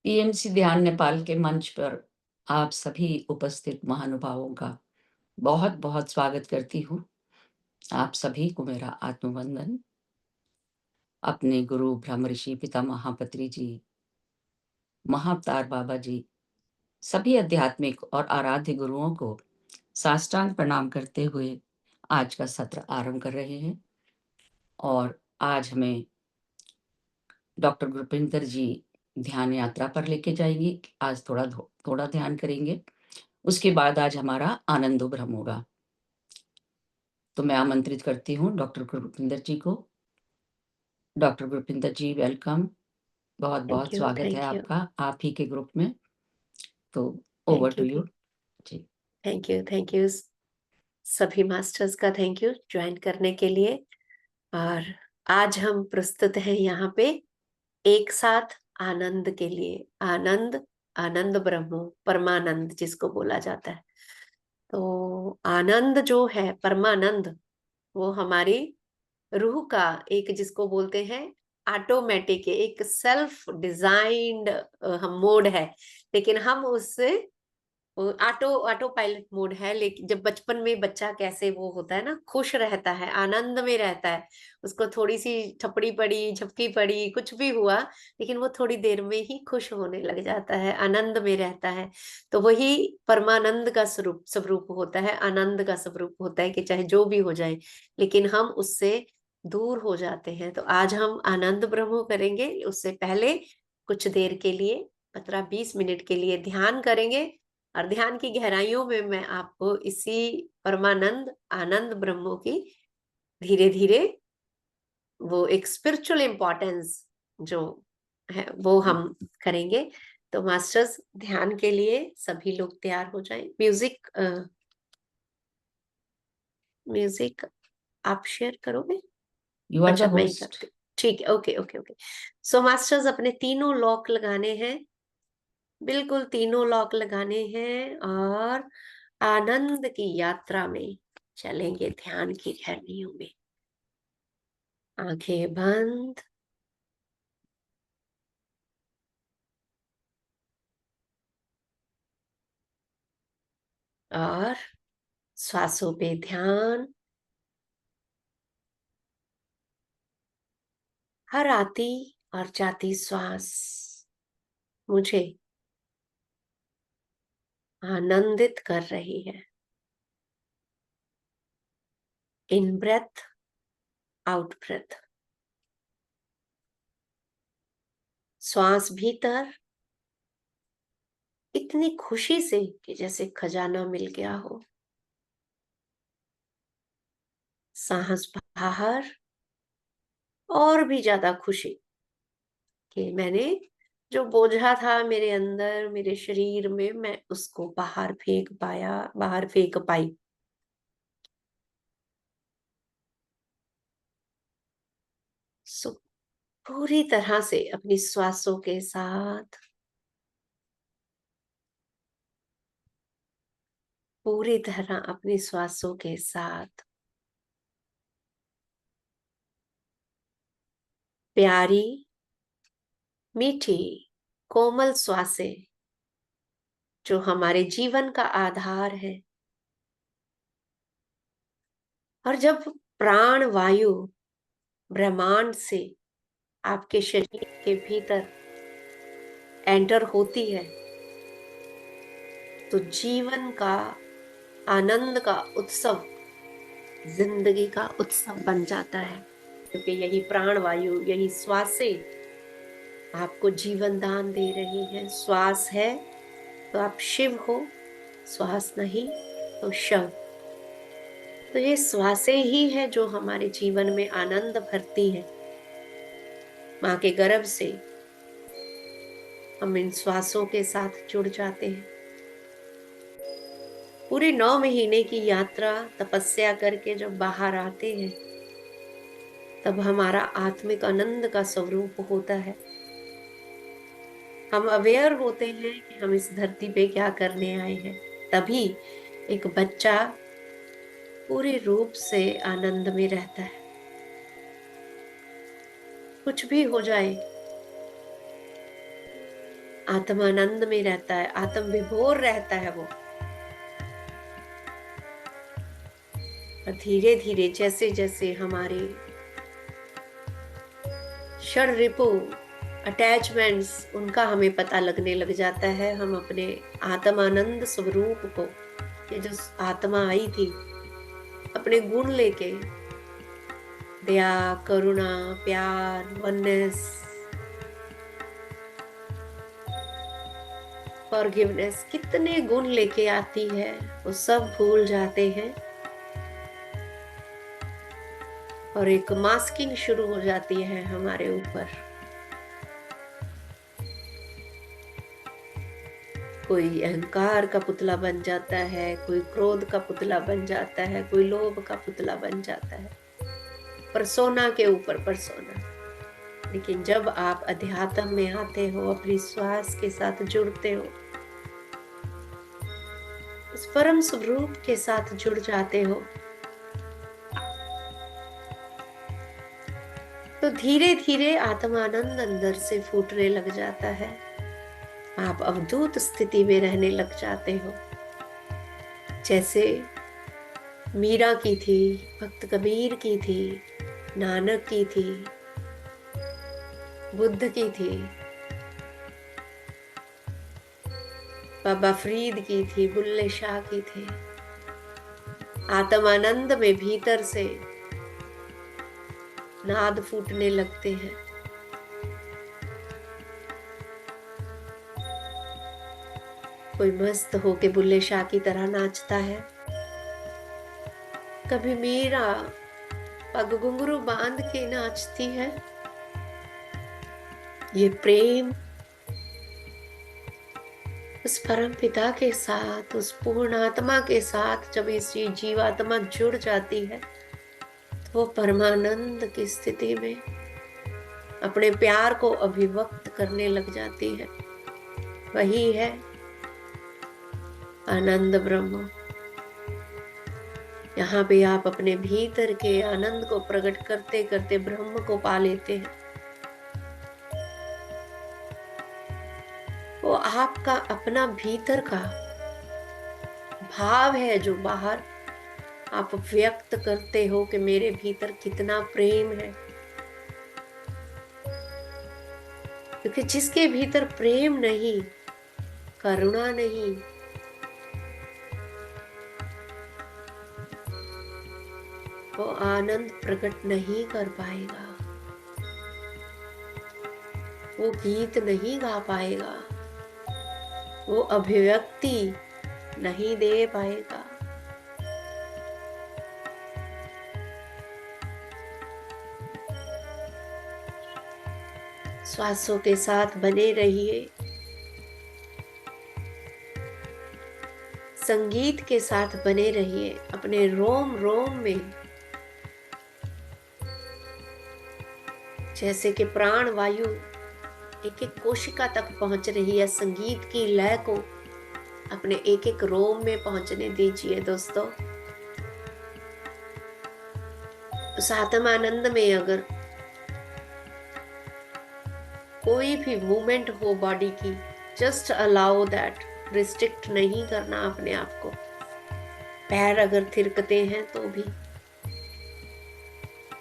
TMC ध्यान नेपाल के मंच पर आप सभी उपस्थित महानुभावों का बहुत-बहुत स्वागत करती हूँ। आप सभी को मेरा आत्मवंदन। अपने गुरु ब्रह्मऋषि पितामह महापत्री जी, महाअवतार बाबा जी, सभी आध्यात्मिक और आराध्य गुरुओं को साष्टांग प्रणाम करते हुए आज का सत्र आरंभ कर रहे हैं। और आज हमें डॉक्टर गुरपिंदर जी ध्यान यात्रा पर लेके जाएंगे। आज थोड़ा ध्यान करेंगे। उसके बाद आज हमारा आनंदो ब्रह्म होगा। तो मैं आमंत्रित करती हूँ डॉक्टर गुरपिंदर जी को। डॉक्टर गुरपिंदर जी, वेलकम। बहुत-बहुत स्वागत है थैंक यू, आपका, आप ही के ग्रुप में। तो over thank to you, you. जी। Thank you. सभी मास्टर्स का थैंक यू ज्वाइन करने के लिए। और आज हम प्रस्तुत हैं यहाँ पे एक साथ आनंद के लिए। आनंद, आनंद ब्रह्म, परमानंद जिसको बोला जाता है। तो आनंद जो है, परमानंद, वो हमारी रूह का एक, जिसको बोलते हैं ऑटोमेटिक, एक सेल्फ डिजाइंड हम मोड है। लेकिन हम उससे ऑटो ऑटो पायलट मोड है। लेकिन जब बचपन में बच्चा कैसे वो होता है ना, खुश रहता है, आनंद में रहता है, उसको थोड़ी सी थपड़ी पड़ी, झपकी पड़ी, कुछ भी हुआ, लेकिन वो थोड़ी देर में ही खुश होने लग जाता है, आनंद में रहता है। तो वही परमानंद का स्वरूप स्वरूप होता है, आनंद का स्वरूप होता है कि चाहे जो भी हो जाए, लेकिन हम उससे दूर हो जाते हैं। तो आज हम आनंद ब्रह्म करेंगे। उससे पहले कुछ देर के लिए, 15-20 मिनट के लिए ध्यान करेंगे। और ध्यान की गहराइयों में मैं आपको इसी परमानंद आनंद ब्रह्मो की धीरे धीरे वो एक स्पिरिचुअल इम्पोर्टेंस जो है वो हम करेंगे। तो मास्टर्स, ध्यान के लिए सभी लोग तैयार हो जाएं। म्यूजिक म्यूजिक आप शेयर करोगे? यू आर द अच्छा, मैं ही होस्ट। करती हूँ। ठीक है, ओके ओके ओके। सो मास्टर्स, अपने तीनों लॉक लगाने हैं, बिल्कुल तीनों लॉक लगाने हैं, और आनंद की यात्रा में चलेंगे ध्यान की गहराइयों में। आंखें बंद, और श्वासों पे ध्यान। हर आती और जाती श्वास मुझे आनंदित कर रही है। इन ब्रेथ, आउट ब्रेथ। श्वास भीतर इतनी खुशी से कि जैसे खजाना मिल गया हो। सांस बाहर, और भी ज्यादा खुशी कि मैंने जो बोझा था मेरे अंदर, मेरे शरीर में, मैं उसको बाहर फेंक पाया, बाहर फेंक पाई। सो पूरी तरह से अपनी श्वासों के साथ, पूरी तरह अपनी श्वासों के साथ प्यारी, मीठी, कोमल श्वासें जो हमारे जीवन का आधार है। और जब प्राण वायु ब्रह्मांड से आपके शरीर के भीतर एंटर होती है, तो जीवन का आनंद का उत्सव, जिंदगी का उत्सव बन जाता है। क्योंकि यही प्राण वायु, यही श्वासें आपको जीवन दान दे रही है। श्वास है तो आप शिव हो, श्वास नहीं तो शव। तो ये श्वासें ही है जो हमारे जीवन में आनंद भरती है। माँ के गर्भ से हम इन श्वासों के साथ जुड़ जाते हैं। पूरे 9 महीने की यात्रा तपस्या करके जब बाहर आते हैं, तब हमारा आत्मिक आनंद का स्वरूप होता है। हम अवेयर होते हैं कि हम इस धरती पे क्या करने आए हैं। तभी एक बच्चा पूरे रूप से आनंद में रहता है। कुछ भी हो जाए, आत्मानंद में रहता है, आत्म विभोर रहता है वो। और धीरे धीरे जैसे जैसे हमारे षड रिपु अटैचमेंट्स उनका हमें पता लगने लग जाता है, हम अपने आत्मानंद स्वरूप को, ये जो आत्मा आई थी अपने गुण लेके, दया, करुणा, प्यार, वननेस, फॉरगिवनेस, कितने गुण लेके आती है, वो सब भूल जाते हैं और एक मास्किंग शुरू हो जाती है हमारे ऊपर। कोई अहंकार का पुतला बन जाता है, कोई क्रोध का पुतला बन जाता है, कोई लोभ का पुतला बन जाता है, परसोना के ऊपर परसोना। लेकिन जब आप अध्यात्म में आते हो, अपनी श्वास के साथ जुड़ते हो, उस परम स्वरूप के साथ जुड़ जाते हो, तो धीरे धीरे आत्मानंद अंदर से फूटने लग जाता है। आप अवधूत स्थिति में रहने लग जाते हो, जैसे मीरा की थी, भक्त कबीर की थी, नानक की थी, बुद्ध की थी, बाबा फरीद की थी, बुल्ले शाह की थी। आत्मानंद में भीतर से नाद फूटने लगते हैं। कोई मस्त होके बुल्ले शाह की तरह नाचता है, कभी मीरा पग घुंघरू बांध के नाचती है। ये प्रेम उस परम पिता के साथ, उस पूर्ण आत्मा के साथ जब इस जीवात्मा जुड़ जाती है, तो वो परमानंद की स्थिति में अपने प्यार को अभिव्यक्त करने लग जाती है। वही है आनंद ब्रह्म। यहाँ पे आप अपने भीतर के आनंद को प्रकट करते करते ब्रह्म को पा लेते हैं। वो आपका अपना भीतर का भाव है जो बाहर आप व्यक्त करते हो कि मेरे भीतर कितना प्रेम है। क्योंकि जिसके भीतर प्रेम नहीं, करुणा नहीं, वो आनंद प्रकट नहीं कर पाएगा, वो गीत नहीं गा पाएगा, वो अभिव्यक्ति नहीं दे पाएगा। श्वासों के साथ बने रहिए, संगीत के साथ बने रहिए, अपने रोम रोम में जैसे कि प्राण वायु एक एक कोशिका तक पहुंच रही है, संगीत की लय को अपने एक एक रोम में पहुंचने दीजिए दोस्तों। उस आत्मानंद में अगर कोई भी मूवमेंट हो बॉडी की, जस्ट अलाउ दैट, रिस्ट्रिक्ट नहीं करना अपने आप को। पैर अगर थिरकते हैं तो भी,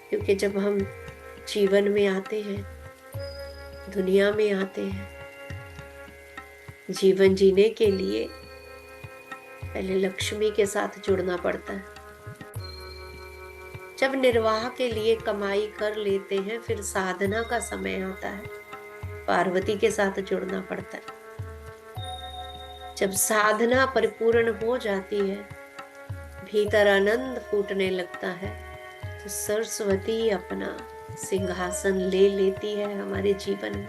क्योंकि जब हम जीवन में आते हैं, दुनिया में आते हैं, जीवन जीने के लिए पहले लक्ष्मी के साथ जुड़ना पड़ता है। जब निर्वाह के लिए कमाई कर लेते हैं, फिर साधना का समय आता है, पार्वती के साथ जुड़ना पड़ता है। जब साधना परिपूर्ण हो जाती है, भीतर आनंद फूटने लगता है, तो सरस्वती अपना सिंहासन ले लेती है हमारे जीवन में।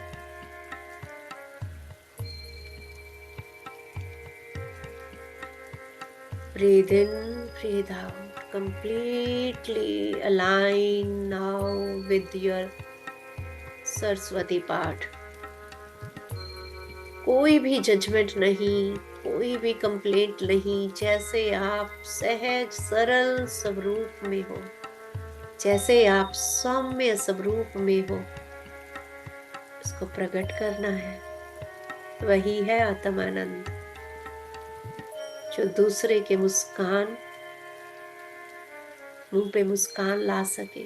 Breathe in, breathe out. Completely align now with your Saraswati पाठ। कोई भी जजमेंट नहीं, कोई भी कंप्लेंट नहीं, जैसे आप सहज सरल स्वरूप में हो, जैसे आप सौम्य स्वरूप में हो, उसको प्रकट करना है। वही है आत्मानंद, जो दूसरे के मुस्कान, मुंह पे मुस्कान ला सके,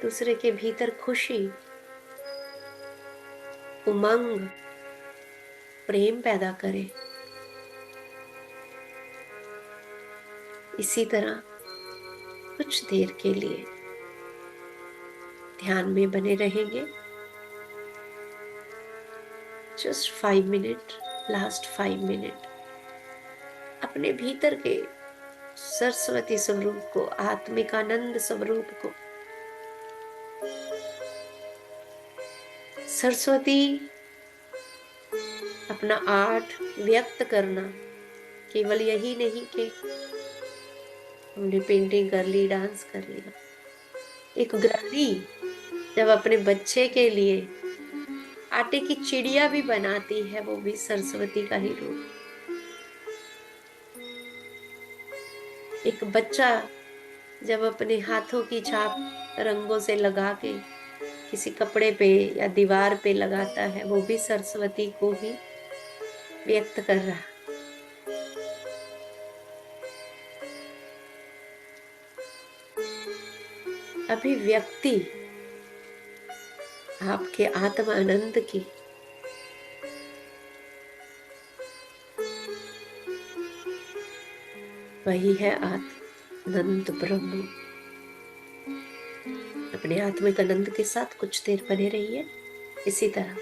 दूसरे के भीतर खुशी, उमंग, प्रेम पैदा करे। इसी तरह कुछ देर के लिए ध्यान में बने रहेंगे। जस्ट 5 मिनट, लास्ट 5 मिनट अपने भीतर के सरस्वती स्वरूप को, आत्मिक आनंद स्वरूप को, सरस्वती अपना आर्ट व्यक्त करना केवल यही नहीं कि हमने पेंटिंग कर ली, डांस कर लिया। एक गृहिणी जब अपने बच्चे के लिए आटे की चिड़िया भी बनाती है, वो भी सरस्वती का ही रूप। एक बच्चा जब अपने हाथों की छाप रंगों से लगा के किसी कपड़े पे या दीवार पे लगाता है, वो भी सरस्वती को ही व्यक्त कर रहा। अभिव्यक्ति आपके आत्म आनंद की वही है आनंद ब्रह्म। अपने आत्मिक आनंद के साथ कुछ देर बने रहिए इसी तरह।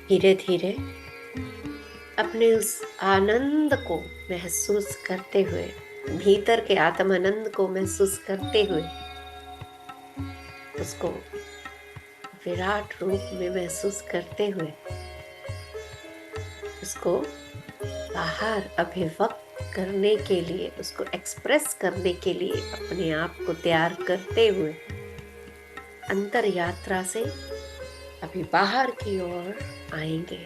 धीरे धीरे अपने उस आनंद को महसूस करते हुए, भीतर के आत्म आनंद को महसूस करते हुए, उसको विराट रूप में महसूस करते हुए, उसको बाहर अभिव्यक्त करने के लिए, उसको एक्सप्रेस करने के लिए अपने आप को तैयार करते हुए अंतर यात्रा से अभी बाहर की ओर आएंगे।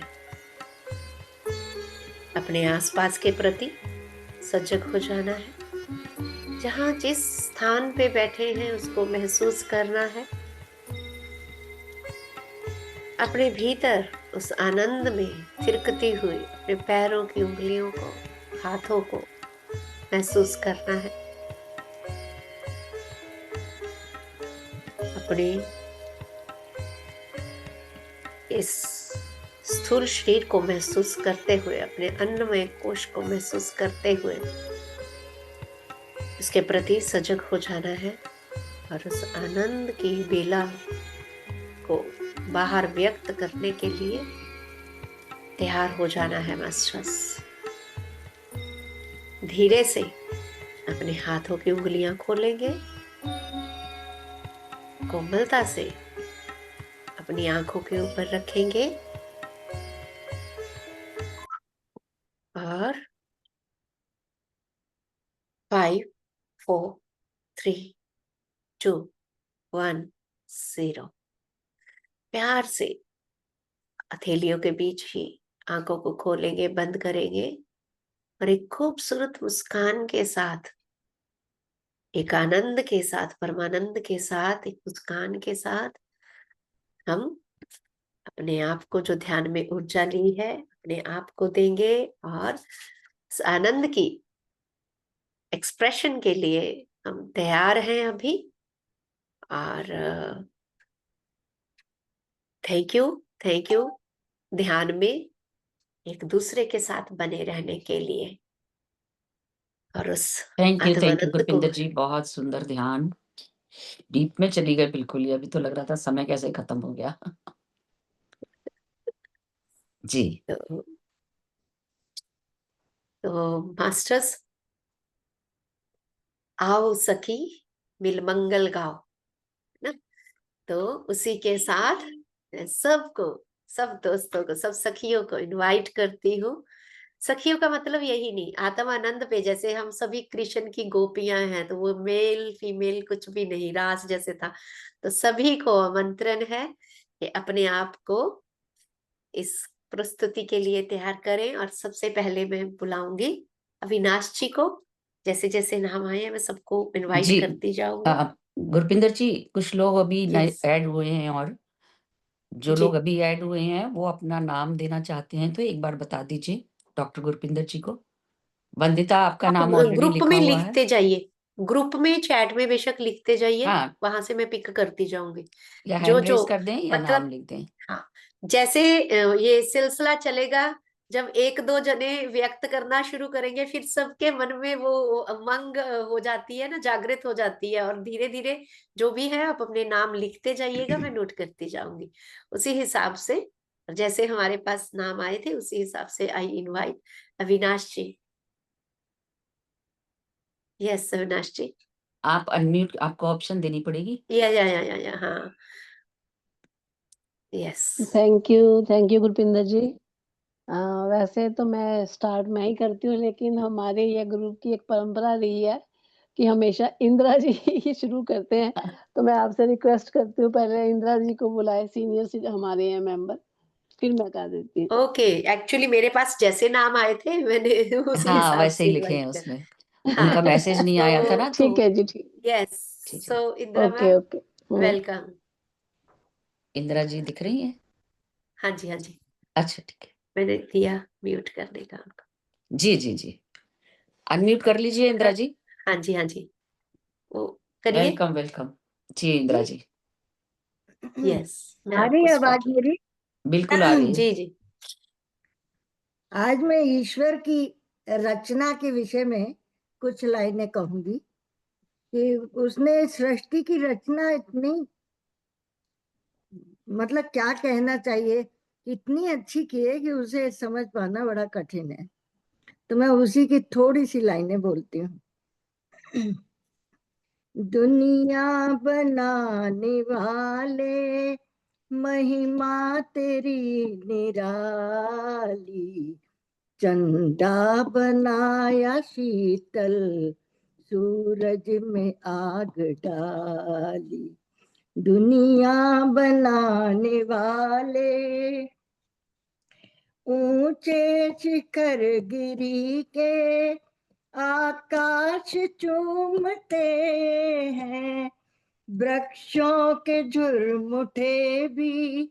अपने आसपास के प्रति सजग हो जाना है। जहाँ जिस स्थान पे बैठे हैं उसको महसूस करना है। अपने भीतर उस आनंद में थिरकती हुई अपने पैरों की उंगलियों को, हाथों को महसूस करना है। अपने इस स्थूल शरीर को महसूस करते हुए, अपने अन्नमय कोश को महसूस करते हुए इसके प्रति सजग हो जाना है और उस आनंद की बेला को बाहर व्यक्त करने के लिए तैयार हो जाना है मास्टर्स। धीरे से अपने हाथों की उंगलियां खोलेंगे, कोमलता से अपनी आंखों के ऊपर रखेंगे और 5 4 3 2 1 0 प्यार से हथेलियों के बीच ही आंखों को खोलेंगे, बंद करेंगे और एक खूबसूरत मुस्कान के साथ, एक आनंद के साथ, परमानंद के साथ, एक मुस्कान के साथ हम अपने आप को, जो ध्यान में ऊर्जा ली है, अपने आप को देंगे और इस आनंद की एक्सप्रेशन के लिए हम तैयार हैं अभी। और थैंक यू ध्यान में एक दूसरे के साथ बने रहने के लिए और उस थैंक यू आत्मानंद को। गुरपिंदर जी, बहुत सुंदर ध्यान, डीप में चली गए बिल्कुल ही। अभी तो लग रहा था समय कैसे खत्म हो गया। जी। तो मास्टर्स, आओ सखी मिल मंगल गाओ, ना? तो उसी के साथ मैं सबको, सब दोस्तों को, सब सखियों को इनवाइट करती हूँ। सखियों का मतलब यही नहीं, आत्मानंद पे जैसे हम सभी कृष्ण की गोपियां हैं, तो वो मेल फीमेल कुछ भी नहीं, रास जैसे था। तो सभी को आमंत्रण है कि अपने आप को इस प्रस्तुति के लिए तैयार करें। और सबसे पहले मैं बुलाऊंगी अविनाश जी को। जैसे जैसे नाम आए मैं सबको इनवाइट जी। करती जाऊंगी। गुरपिंदर जी, कुछ लोग अभी नए यस ऐड हुए हैं, और जो जी। लोग अभी ऐड हुए हैं वो अपना नाम देना चाहते हैं, तो एक बार बता दीजिए डॉक्टर गुरपिंदर जी को। वंदिता, आपका आप नाम ऑलरेडी ग्रुप लिखा में हुआ है। लिखते जाइए, ग्रुप में चैट में बेशक लिखते जाइए, हाँ, वहां से मैं पिक करती जाऊंगी। या जो हैंड जो रेज कर दें या नाम मतलब, लिख दें। हाँ, जैसे ये सिलसिला चलेगा, जब एक दो जने व्यक्त करना शुरू करेंगे, फिर सबके मन में वो उमंग हो जाती है ना, जागृत हो जाती है। और धीरे धीरे जो भी है आप अपने नाम लिखते जाइएगा, मैं नोट करती जाऊंगी उसी हिसाब से। जैसे हमारे पास नाम आए थे उसी हिसाब से I invite Avinash ji. Yes Avinash ji. आप अनम्यूट, आपको ऑप्शन देनी पड़ेगी। या हाँ। Yes. Thank you Gurpinder ji. वैसे तो मैं स्टार्ट मैं ही करती हूँ, लेकिन हमारे ये ग्रुप की एक परंपरा रही है कि हमेशा इंदिरा जी ही शुरू करते हैं। तो मैं आपसे रिक्वेस्ट करती हूँ पहले इंदिरा जी को बुलाए, सीनियर हमारे हैं मेंबर, फिर मैं कर देती हूँ। ओके, एक्चुअली मेरे पास जैसे नाम आए थे मैंने उसी हाँ, हिसाब वैसे ही से लिखे हैं इनवाइट कर। उसमें। हाँ उनका मैसेज नहीं आया था तो ना, तो ठीक है जी, ठीक। यस। ठीक है। So Indira okay ma'am, okay. Welcome. Indira ji दिख रही हैं? हाँ जी हाँ जी, अच्छा, ठीक है। मैंने दिया म्यूट करने का उनको। जी जी जी, अनम्यूट कर लीजिए इंदिरा कर, जी। हाँ जी, वो करिए। Welcome welcome. जी इंदिरा जी, यस, मैं आ रही आपको है आवाज स्पॉट मेरी? बिल्कुल आ रही है। जी जी। आज मैं ईश्वर की रचना के विषय में कुछ लाइनें कहूंगी कि उसने सृष्टि की रचना इतनी, मतलब क्या कहना चाहिए, इतनी अच्छी की है कि उसे समझ पाना बड़ा कठिन है। तो मैं उसी की थोड़ी सी लाइनें बोलती हूँ। दुनिया बनाने वाले, महिमा तेरी निराली, चंदा बनाया शीतल, सूरज में आग डाली। दुनिया बनाने वाले, ऊंचे शिखर गिरी के आकाश चूमते हैं, वृक्षों के झुरमुठे भी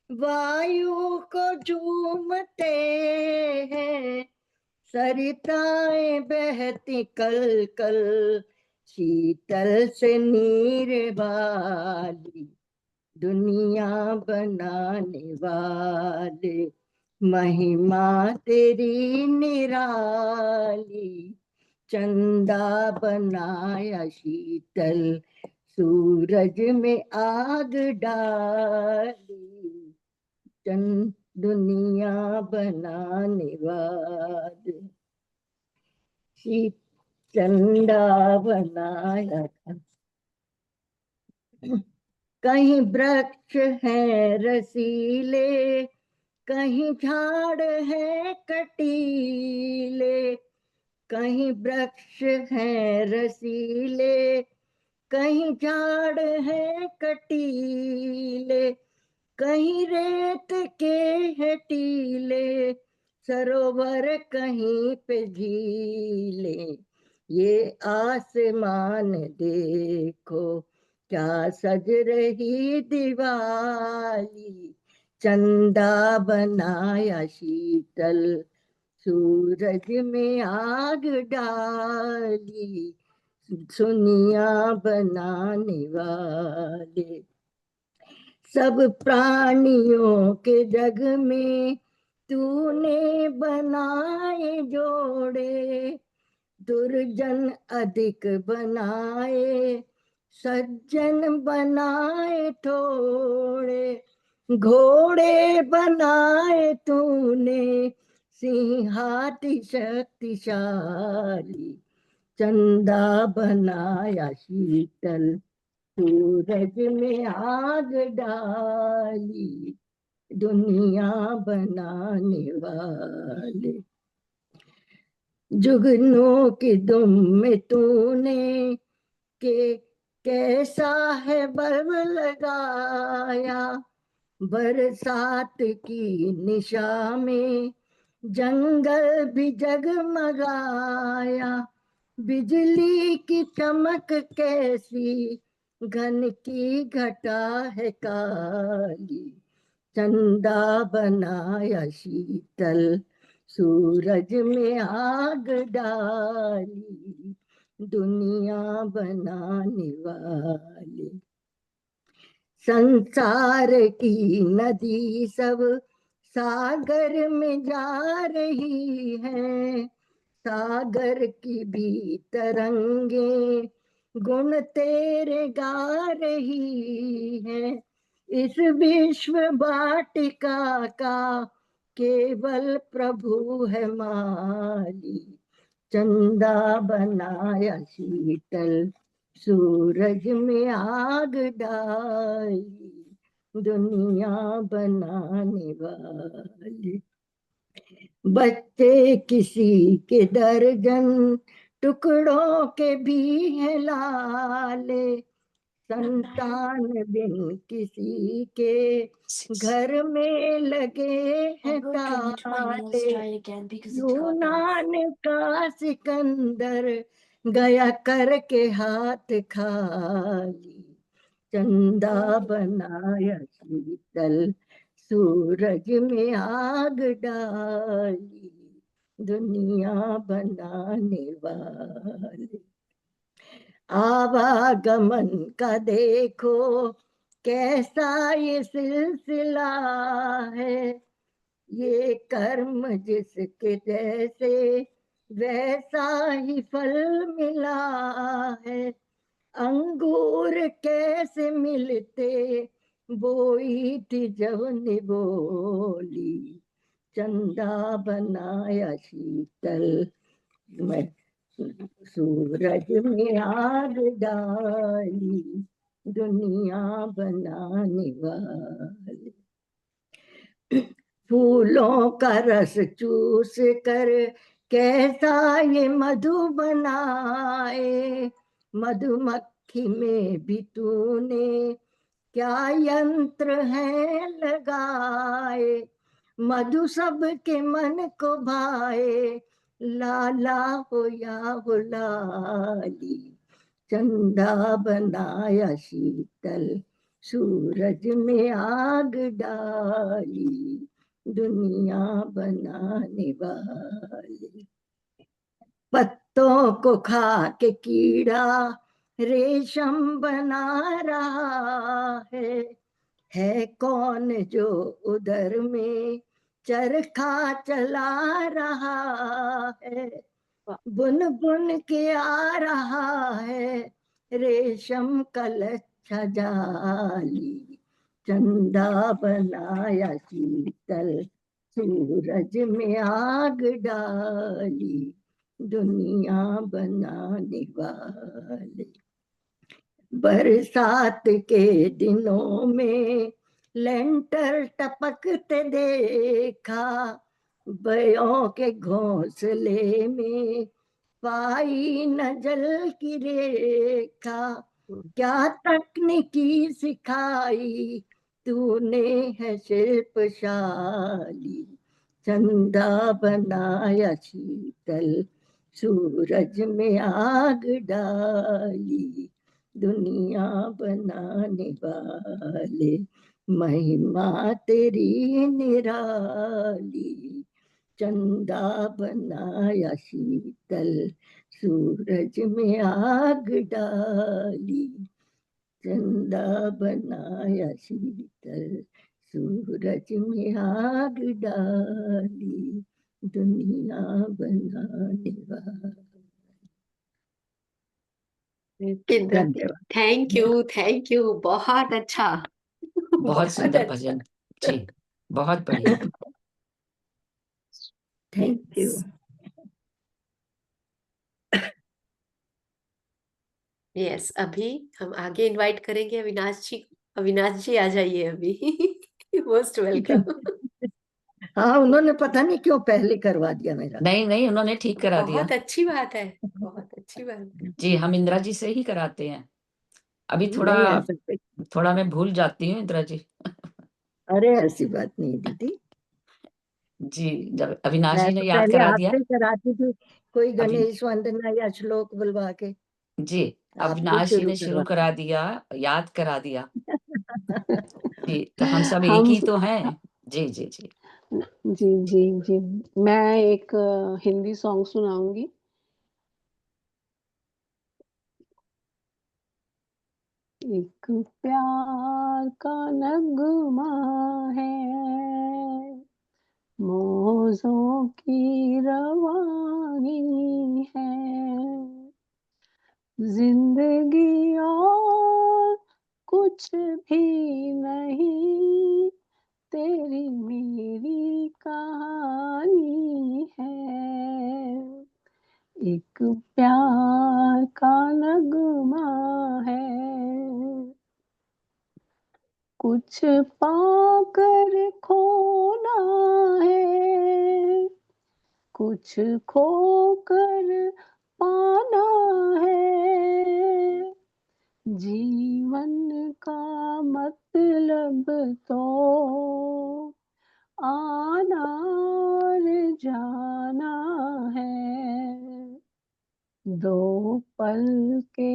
वायु को झूमते हैं। सरिताएं बहती कल कल, शीतल से नीर वाली, दुनिया बनाने वाले, महिमा तेरी निराली। चंदा बनाया शीतल, सूरज में आग डाली, दुनिया बनाने वाले, चंदा बनाया था। कहीं वृक्ष है रसीले, कहीं झाड़ है कटीले, कहीं वृक्ष है रसीले, कहीं झाड़ है कटीले, कहीं रेत के है टीले, सरोवर कहीं पे झीले। ये आसमान देखो क्या सज रही दिवाली, चंदा बनाया शीतल, सूरज में आग डाली, सुनिया बनाने वाले। सब प्राणियों के जग में तूने बनाए जोड़े, दुर्जन अधिक बनाए, सज्जन बनाए थोड़े, घोड़े बनाए तूने, सिंहाती शक्तिशाली, चंदा बनाया शीतल, सूरज में आग डाली, दुनिया बनाने वाले। जुगनू की दुम में तूने के कैसा है बल्ब लगाया, बरसात की निशा में जंगल भी जगमगाया, बिजली की चमक कैसी घन की घटा है काली, चंदा बनाया शीतल, सूरज में आग डाली, दुनिया बनाने वाले। संसार की नदी सब सागर में जा रही है, सागर की भी तरंगे गुण तेरे गा रही है। इस विश्व वाटिका का केवल प्रभु है माली, चंदा बनाया शीतल, सूरज में आग डाली, दुनिया बनाने वाले। बच्चे किसी के दर्जन, टुकड़ों के भी हैं लाले, संतान बिन किसी के घर में लगे हैं ताले। यूनान का सिकंदर गया करके हाथ खाली, चंदा बनाया शीतल, सूरज में आग डाली, दुनिया बनाने वाले। आवागमन का देखो कैसा ये सिलसिला है, ये कर्म जिसके जैसे वैसा ही फल मिला है। अंगूर कैसे मिलते बोई थी जब निबोली, चंदा बनाया शीतल, मैं सूरज में आग डाली, दुनिया बनाने वाले। फूलों का रस चूस कर कैसा ये मधु बनाए, मधुमक्खी में भी तूने क्या यंत्र है लगाए, मधु सबके मन को भाए, लाला हो या हो लाली, चंदा बनाया शीतल, सूरज में आग डाली, दुनिया बनाने वाले। पत्तों को खा के कीड़ा रेशम बना रहा है कौन जो उधर में चरखा चला रहा है, बुन बुन के आ रहा है रेशम का लच्छा जाली, चंदा बनाया शीतल सूरज में आग डाली, दुनिया बनाने वाले। बरसात के दिनों में लेंटर टपकते देखा, बयों के घोंसले में पाई न जल की रेखा, क्या तकनीकी सिखाई तूने है शिल्पशाली, चंदा बनाया शीतल सूरज में आग डाली, दुनिया बनाने वाले महिमा तेरी निराली, चंदा बनाया शीतल सूरज में आग डाली, चंदा बनाया शीतल सूरज में आग डाली, दुनिया बनाने वाली। धन्यवाद। थैंक यू, बहुत अच्छा। बहुत सुंदर भजन जी, बहुत बढ़िया। Thank you. यस, अभी हम आगे इनवाइट करेंगे अविनाश जी। अविनाश जी आ जाइए अभी। Most welcome. हाँ, उन्होंने पता नहीं क्यों पहले करवा दिया मेरा। नहीं नहीं, उन्होंने ठीक करा दिया। बहुत अच्छी बात है, बहुत अच्छी बात है। जी, हम इंदिरा जी से ही कराते हैं। अभी नहीं, थोड़ा ऐसा थोड़ा मैं भूल जाती हूँ इंदिरा जी। अरे ऐसी बात नहीं दीदी, जी, जब अविनाश मैं जी ने तो याद पहले करा दिया। आपसे कराती थी, कोई अभी गणेश वंदना या श्लोक बुलवा के जी, आपसे अविनाश जी शुरू ने शुरू करवा। करा दिया, याद करा दिया। जी, तो हम सब एक हम ही तो हैं। जी जी जी। जी, जी, जी। मैं एक हिंदी सॉन्ग सुनाऊँगी। एक प्यार का नगमा है, मौजों की रवानी है, जिंदगी और कुछ भी नहीं, तेरी मेरी कहानी है, एक प्यार का नगमा है, कुछ पाकर खोना है, कुछ खोकर पाना है, जीवन का मतलब तो आना और जाना है, दो पल के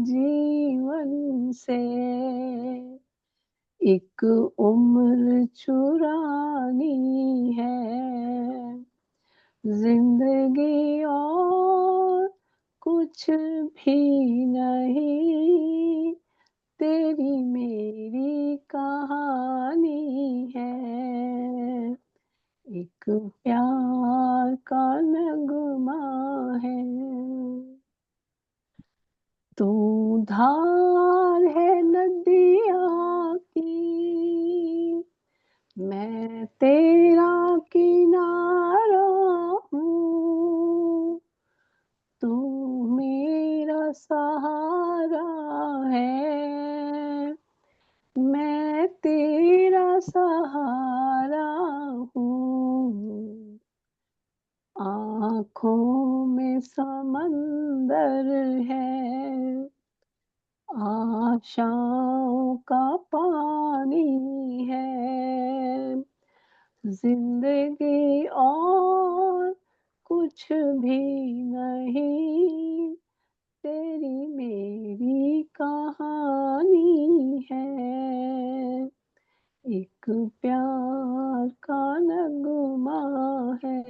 जीवन से एक उम्र चुरानी है, जिंदगी और कुछ भी नहीं, तेरी मेरी कहानी है, एक प्यार का नगमा है, तू धार है नदिया की, मैं तेरा किनारा हूँ, तू मेरा सहारा है, मैं तेरा सहारा हूँ, आँखों में समंदर है, आशाओं का पानी है, जिंदगी और कुछ भी नहीं, तेरी मेरी कहानी है, एक प्यार का नगमा है,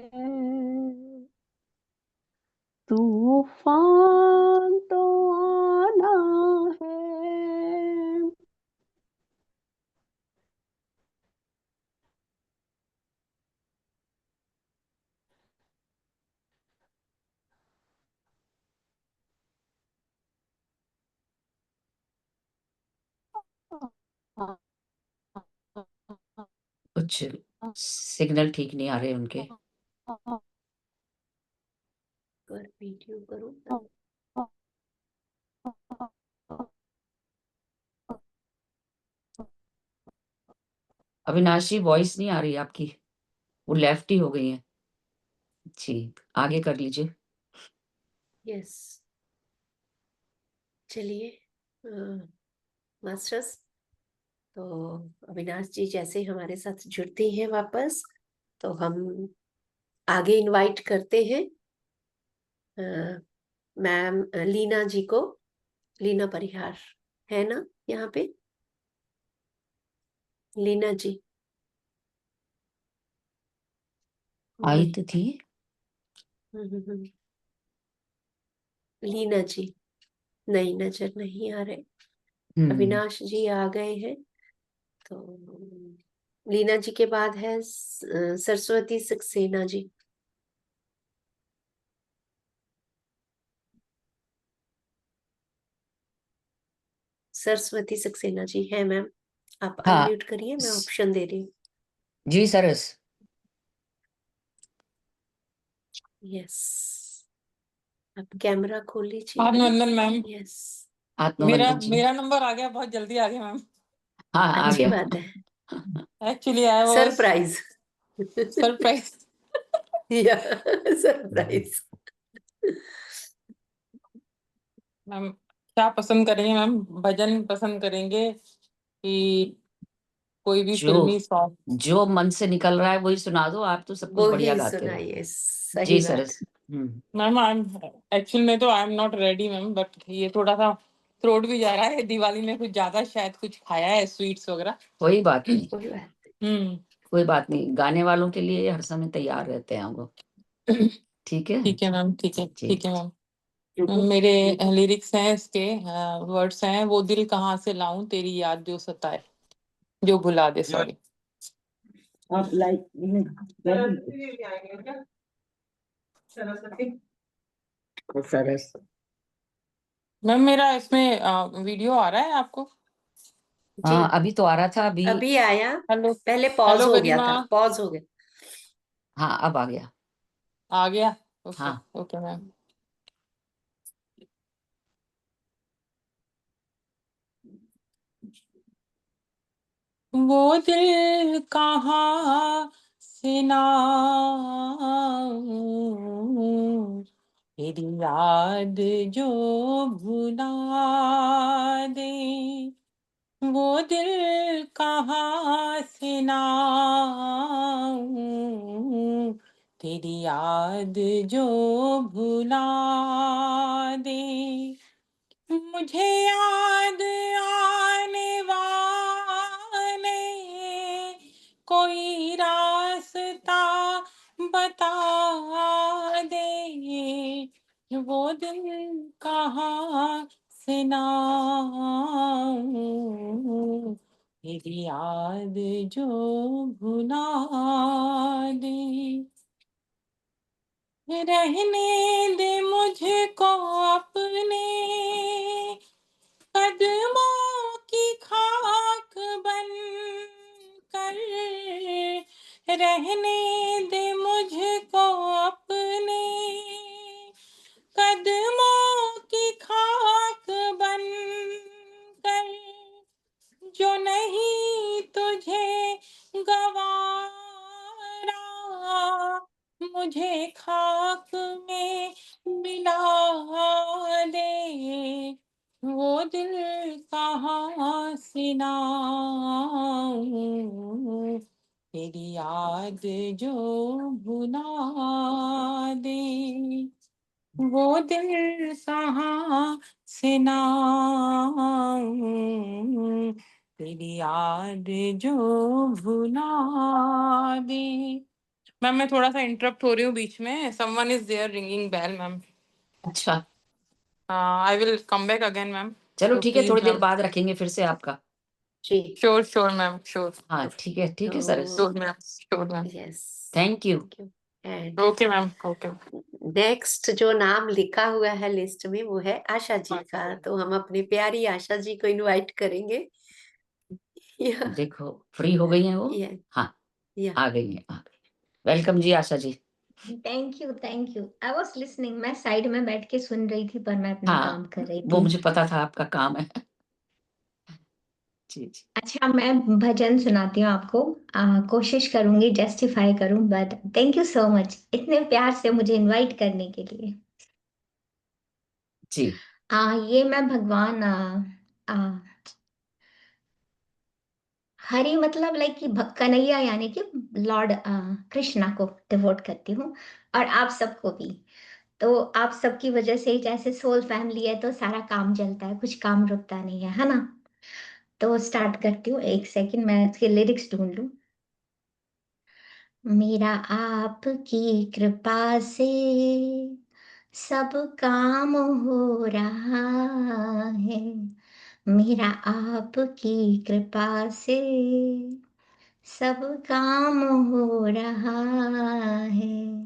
तूफान तो आना है। कुछ सिग्नल ठीक नहीं आ रहे उनके। कर वीडियो करो। अविनाश जी वॉइस नहीं आ रही आपकी, वो लेफ्ट ही हो गई है जी। आगे कर लीजिए। यस, चलिए मास्टर्स, तो अविनाश जी जैसे हमारे साथ जुड़ती हैं वापस, तो हम आगे इनवाइट करते हैं मैम लीना जी को। लीना परिहार है ना यहाँ पे? लीना जी आई तो थी। हम्म। लीना जी नहीं, नजर नहीं आ रहे। अविनाश जी आ गए हैं, तो लीना जी के बाद है सरस्वती सक्सेना जी। सरस्वती सक्सेना जी है मैम, आप हाँ अनम्यूट करिए, मैं ऑप्शन दे रही हूँ। जी सरस। यस, आप कैमरा खोल लीजिए। अभिनंदन मैम, यस, मेरा आत्मवंदन जी। मेरा नंबर आ गया, बहुत जल्दी आ गया मैम। हाँ आ अच्छी गया। बात है। Actually I was surprise surprise. या सरप्राइज। मैम क्या पसंद करेंगे मैम? भजन पसंद करेंगे कि कोई भी जो फिल्मी सॉन्ग? जो मन से निकल रहा है वही सुना दो, आप तो सब कुछ वो बढ़िया ही गाते हो। सुनाइए, सही जी बात। सरस। मैम आई एम एक्चुअल में तो I am not ready ma'am, but ये थोड़ा सा थ्रोट भी जा रहा है, दिवाली में कुछ ज्यादा शायद कुछ खाया है स्वीट्स वगैरह। कोई बात नहीं, कोई बात कोई बात नहीं, गाने वालों के लिए हर समय तैयार रहते हैं हम लोग। ठीक है ठीक है मैम, ठीक है जी। ठीक है मैम। मेरे लिरिक्स हैं, इसके वर्ड्स हैं, वो दिल कहाँ से लाऊं तेरी याद जो सताए, जो भुला दे, सॉरी। आप लाइक सरस। मैम मेरा इसमें वीडियो आ रहा है आपको? जी। हाँ अभी तो आ रहा था अभी। अभी आया, हेलो, पहले पॉज हेलो हो गया गरिमा, था, पॉज हो गया। हाँ अब आ गया। आ गया? ओके हाँ ओके मैम। वो दिल कहाँ से नाऊं तेरी याद जो भुला दे, वो दिल कहाँ से नाऊं तेरी याद जो भुला दे, मुझे याद आने वाले कोई रास्ता बता दे, वो दिल कहाँ से नाऊं तेरी याद जो भुला दे, रहने दे मुझको अपने कदमों की खाक बन कर, रहने दे मुझको अपने कदमों की खाक बन कर, जो नहीं तुझे गवारा मुझे खाक में मिला दे, वो दिल कहाँ से नाऊं तेरी याद जो भुला दे, वो दिल कहाँ से नाऊं तेरी याद जो भुला दे। मैम मैं थोड़ा सा इंटरप्ट हो रही हूँ बीच में, someone is there ringing bell ma'am. अच्छा, I will come back again, ma'am. चलो So ठीक है, please, थोड़ी देर ma'am. बाद रखेंगे फिर से आपका। जी Sure, sure, ma'am. Sure, हाँ, ठीक है सरस। तो sure, ma'am. Sure, ma'am. Yes, thank you. Thank you. And Okay, ma'am. Okay. Next जो नाम लिखा हुआ है लिस्ट में वो है आशा जी का, तो हम अपनी प्यारी आशा जी को इनवाइट करेंगे। या देखो फ्री हो गई हैं वो। या हाँ, या आ गई हैं, आ गई। वेलकम जी Asha ji. Thank you, thank you. I was listening, मैं साइड में बैठ के सुन रही थी, पर मैं अपना हाँ, काम कर रही वो थी। मुझे पता था आपका काम है। जी, जी। अच्छा, मैं भजन सुनाती हूँ आपको। कोशिश करूंगी जस्टिफाई करूं, but thank you so much इतने प्यार से मुझे इनवाइट करने के लिए। जी, ये मैं भगवान आ, हरि मतलब लाइक कि कन्हैया यानी कि लॉर्ड कृष्णा को डिवोट करती हूँ, और आप सबको भी। तो आप सबकी वजह से ही, जैसे सोल फैमिली है तो सारा काम चलता है, कुछ काम रुकता नहीं है ना। तो स्टार्ट करती हूँ, एक सेकंड मैं इसके लिरिक्स ढूंढ लूं। मेरा आपकी कृपा से सब काम हो रहा है, मेरा आपकी कृपा से सब काम हो रहा है।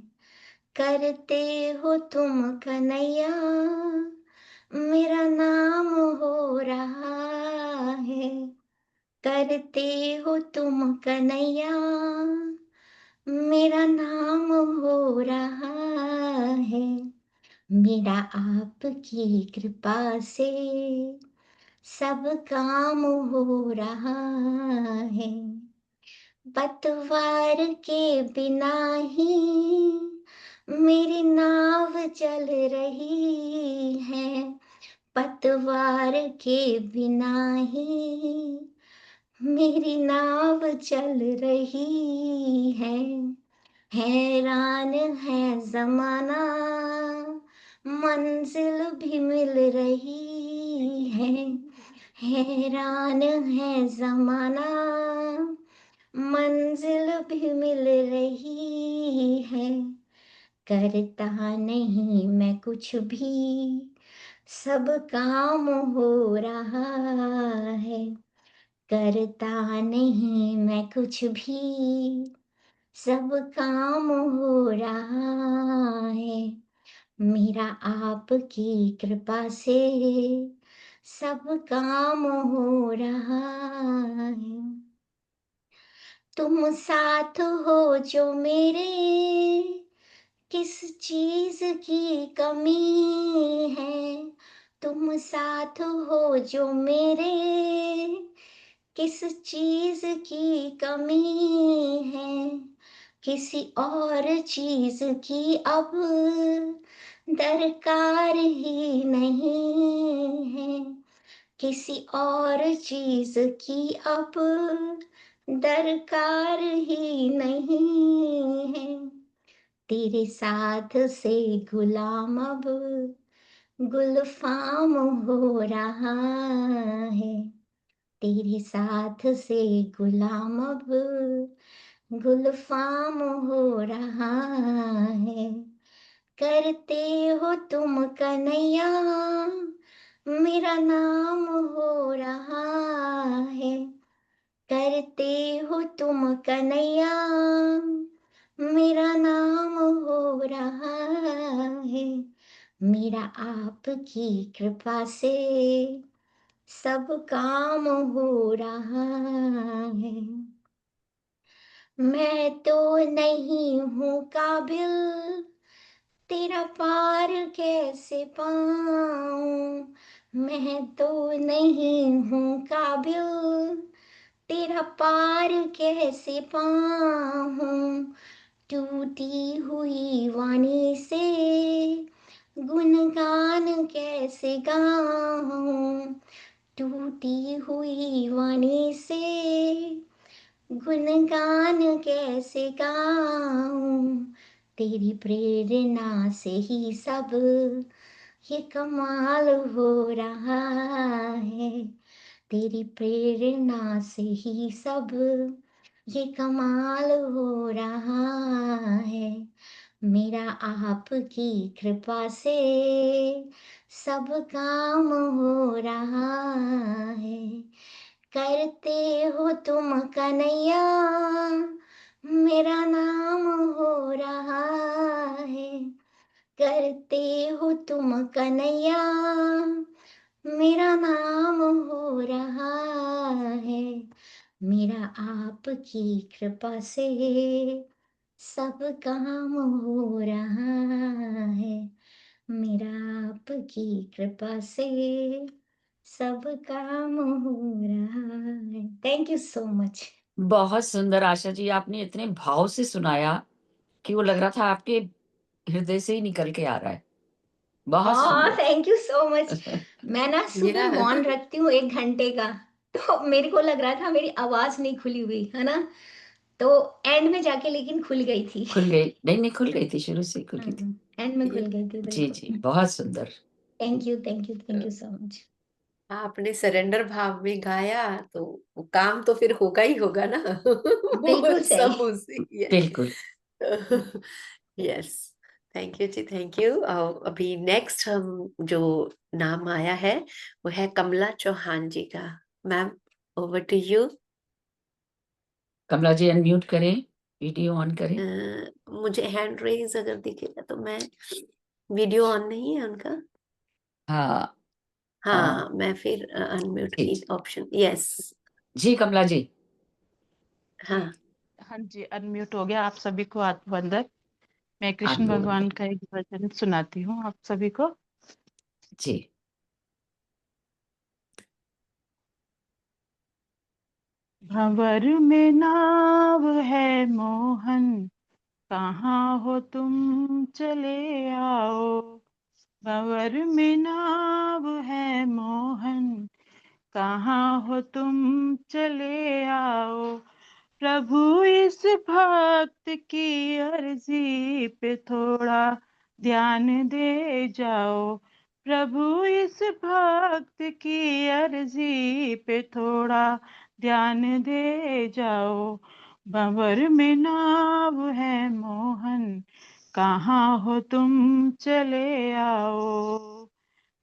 करते हो तुम कन्हैया, मेरा नाम हो रहा है। करते हो तुम कन्हैया, मेरा नाम हो रहा है। मेरा आपकी कृपा से सब काम हो रहा है। पतवार के बिना ही मेरी नाव चल रही है, पतवार के बिना ही मेरी नाव चल रही है। हैरान है जमाना, मंजिल भी मिल रही है। हैरान है जमाना, मंजिल भी मिल रही है। करता नहीं मैं कुछ भी, सब काम हो रहा है। करता नहीं मैं कुछ भी, सब काम हो रहा है। मेरा आपकी कृपा से सब काम हो रहा है। तुम साथ हो जो मेरे, किस चीज की कमी है। तुम साथ हो जो मेरे, किस चीज की कमी है। किसी और चीज की अब दरकार ही नहीं है। किसी और चीज की अब दरकार ही नहीं है। तेरे साथ से गुलाम अब गुलफाम हो रहा है। तेरे साथ से गुलाम अब गुलफाम हो रहा है। करते हो तुम कन्हैया, मेरा नाम हो रहा है। करते हो तुम कन्हैया, मेरा नाम हो रहा है। मेरा आपकी कृपा से सब काम हो रहा है। मैं तो नहीं हूँ काबिल, तेरा पार कैसे पाऊं। मैं तो नहीं हूँ काबिल, तेरा पार कैसे पाऊं। टूटी हुई वाणी से गुणगान कैसे गाऊं। टूटी हुई वाणी से गुणगान कैसे गाऊं। तेरी प्रेरणा से ही सब ये कमाल हो रहा है। तेरी प्रेरणा से ही सब ये कमाल हो रहा है। मेरा आपकी कृपा से सब काम हो रहा है। करते हो तुम कन्हैया, मेरा नाम हो रहा है। करते हो तुम कन्हैया, मेरा नाम हो रहा है। मेरा आपकी कृपा से सब काम हो रहा है। मेरा आपकी कृपा से सब काम हो रहा है। Thank you so much. बहुत सुंदर आशा जी, आपने इतने भाव से सुनाया कि वो लग रहा था आपके हृदय से ही निकल के आ रहा है। बहुत सुंदर। Thank you so much. मैं ना सुबह Yeah. मौन रखती हूँ 1 घंटे का, तो मेरे को लग रहा था मेरी आवाज नहीं खुली हुई है ना, तो एंड में जाके लेकिन खुल गई थी। खुल गई? नहीं, खुल गई थी, शुरू से ही खुल गई थी। एंड में खुल गई थी जी, बिल्कुल। बहुत सुंदर। Thank you so much. आपने सरेंडर भाव में गाया तो वो काम तो फिर होगा ही होगा ना। वो बिल्कुल सब सही। उसी बिल्कुल। यस। थैंक यू जी, थैंक यू। अभी नेक्स्ट हम जो नाम आया है वो है कमला चौहान जी का। Ma'am, over to you. Kamla ji unmute करें, वीडियो ऑन करें। मुझे हैंड रेज अगर दिखेगा तो मैं, वीडियो ऑन नहीं है उनका। हाँ, हाँ, मैं फिर अनम्यूट जी, की ऑप्शन, यस। जी कमला जी। हाँ, हाँ जी, अनम्यूट हो गया। आप सभी को आत्मवंदन। मैं कृष्ण आत्मवंदन। भगवान का एक भजन सुनाती हूँ आप सभी को। जी। भंवर में नाव है मोहन, कहाँ हो तुम चले आओ। भंवर में नाव है मोहन, कहाँ हो तुम चले आओ। प्रभु इस भक्त की अर्जी पे थोड़ा ध्यान दे जाओ। प्रभु इस भक्त की अर्जी पे थोड़ा ध्यान दे जाओ। भंवर में नाव है मोहन, कहाँ हो तुम चले आओ।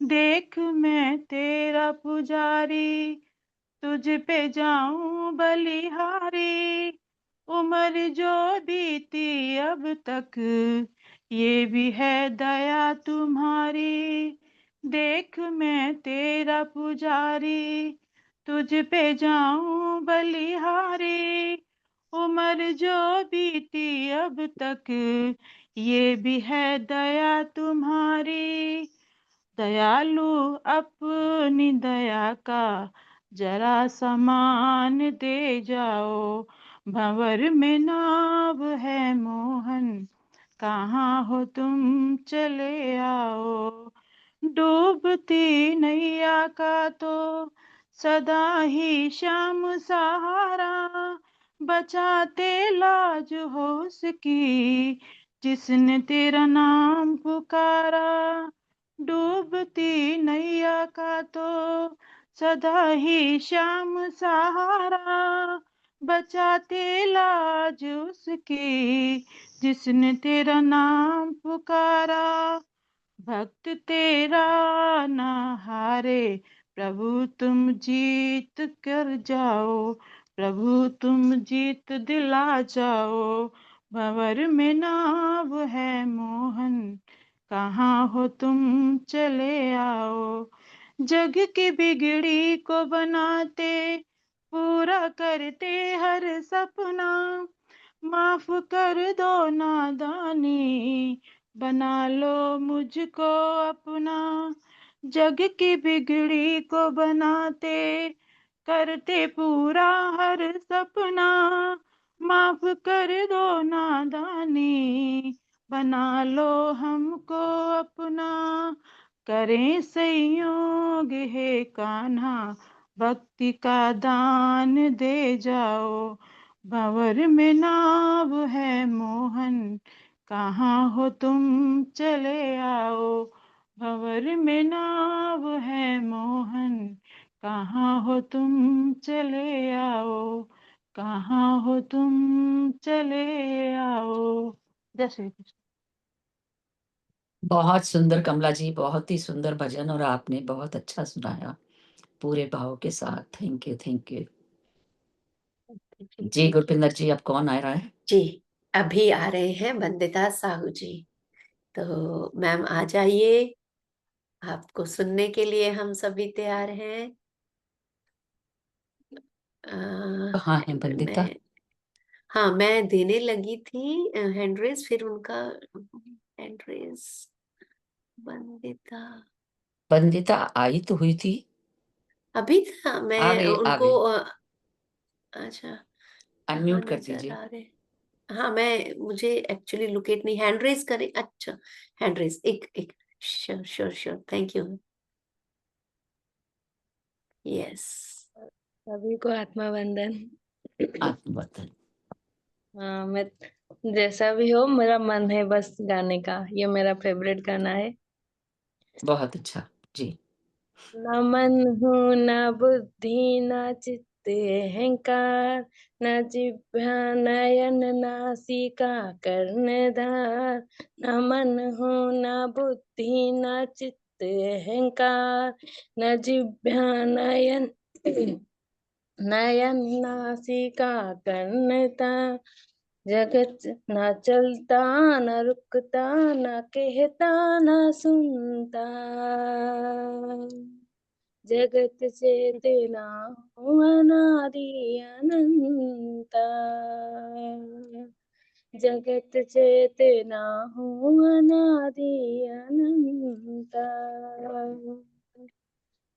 देख मैं तेरा पुजारी, तुझ पे जाऊं बलिहारी। उम्र जो बीती अब तक, ये भी है दया तुम्हारी। देख मैं तेरा पुजारी, तुझ पे जाऊं बलिहारी। उम्र जो बीती अब तक, ये भी है दया तुम्हारी। दयालु अपनी दया का जरा समान दे जाओ। भंवर में नाव है मोहन, कहाँ हो तुम चले आओ। डूबती नैया का तो सदा ही श्याम सहारा, बचाते लाज हो उसकी जिसने तेरा नाम पुकारा। डूबती नैया का तो सदा ही श्याम सहारा, बचाते लाज उसकी जिसने तेरा नाम पुकारा। भक्त तेरा न हारे, प्रभु तुम जीत कर जाओ। प्रभु तुम जीत दिला जाओ। भंवर में नाव है मोहन, कहाँ हो तुम चले आओ। जग की बिगड़ी को बनाते, पूरा करते हर सपना। माफ कर दो नादानी, बना लो मुझको अपना। जग की बिगड़ी को बनाते, करते पूरा हर सपना। माफ कर दो नादानी, बना लो हमको अपना। करें संयोग हे कान्हा, भक्ति का दान दे जाओ। भंवर में नाव है मोहन, कहाँ हो तुम चले आओ। भंवर में नाव है मोहन, कहाँ हो तुम चले आओ। कहाँ हो तुम चले आओ। जय श्री कृष्ण। बहुत सुंदर कमला जी, बहुत ही सुंदर भजन और आपने बहुत अच्छा सुनाया, पूरे भाव के साथ। Thank you, thank you. जी, थैंक यू गुरपिंदर जी, अब कौन आ रहा है? जी। अभी आ रहे हैं वंदिता साहू जी, तो मैम आ जाइए, आपको सुनने के लिए हम सभी तैयार हैं। कहाँ है वंदिता? हाँ, मैं देने लगी थी हैंड रेज, फिर उनका हैंड रेज। वंदिता वंदिता आई तो हुई थी, अभी था, आ मैं गई, आ उनको गई। अच्छा, कहाँ अनम्यूट कर नजर दीजिए। आ रहे? हाँ, मुझे एक्चुअली लोकेट नहीं, हैंड रेज करें? अच्छा, हैंड रेज, एक एक, sure sure sure, thank you. Yes, सभी को आत्मा वंदन। आत्मवतन। हाँ, मैं जैसा भी हो, मेरा मन है बस गाने का, ये मेरा फेवरेट गाना है। बहुत अच्छा जी। न मन हूँ न बुद्धि न चित्त अहंकार, न जिह्वा नयन नासिका कर्णधार। न मन हूँ न बुद्धि न चित्त अहंकार, न जिह्वा नयन नयन नासिका कर्णता। जगत न चलता न रुकता, न कहता न सुनता। जगत चेतना हूँ अनादि अनंता। जगत चेतना हूँ अनादि अनंता।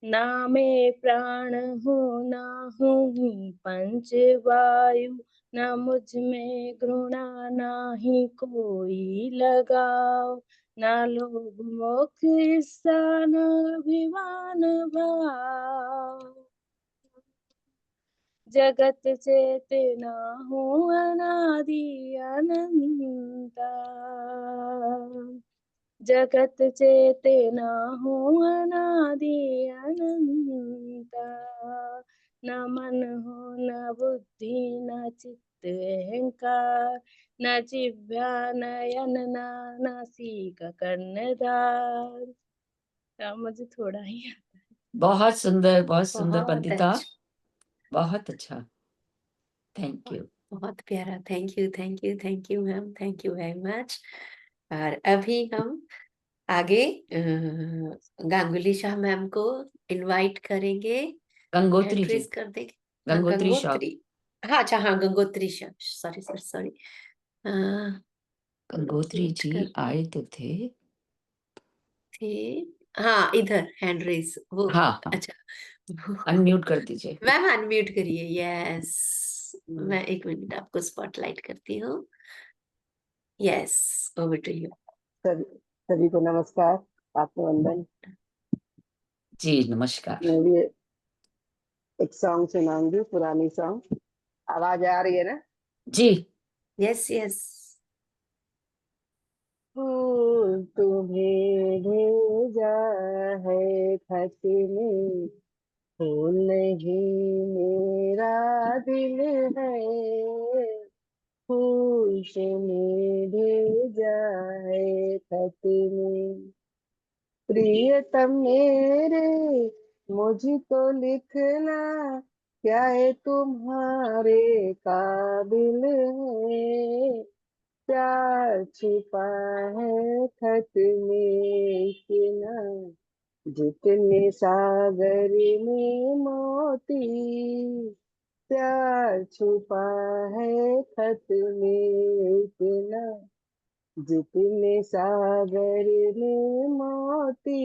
ना मैं प्राण हूँ ना हूँ पंच वायु, ना मुझ में घृणा ना ही कोई लगाव। ना लोभ मोक्ष ईर्षा न अभिमान भाव। जगत चेतना हूँ अनादि अनंता। जगत चेतना हूँ अनादि अनंता। न मन हो न बुद्धि न चित्त अहंकार, न जिह्वा नयन न नासिका कर्णधार। मुझे थोड़ा ही आता है। बहुत सुंदर, बहुत सुंदर बहुत वंदिता, अच्छा, बहुत अच्छा। Thank you. बहुत प्यारा, thank you thank you thank you ma'am, thank you very much. और अभी हम आगे गांगुली शाह मैम को इनवाइट करेंगे, गंगोत्री हैंड जी, रेज कर देंगे। हाँ, गंगोत्री शॉप। गंगोत्री, हाँ अच्छा, हाँ Gangotri Shah, sorry sir sorry. Gangotri wait जी करते आए तो थे। थे, हाँ इधर हैंड रेज वो, हाँ हाँ, अच्छा। अनम्यूट कर दीजिए। मैम अनम्यूट करिए, यस। मैं एक मिनट आपको स्पॉटलाइट करती हूँ। Yes, over to you. सभी सभी को नमस्कार, आत्मवंदन। जी नमस्कार। मैं भी एक सॉन्ग सुनाऊंगी, पुरानी सॉन्ग। आवाज आ रही है ना? जी। Yes yes. फूल तुम्हें भेजा है खत में, फूल नहीं मेरा दिल है। फूल तुम्हें भेजा है खत में, प्रियतम मेरे मुझको लिखना, क्या है तुम्हारे काबिल है। प्यार छिपा है खत में इतना, जितने सागर में मोती। प्यार छुपा है खत में इतना, जितने सागर में मोती।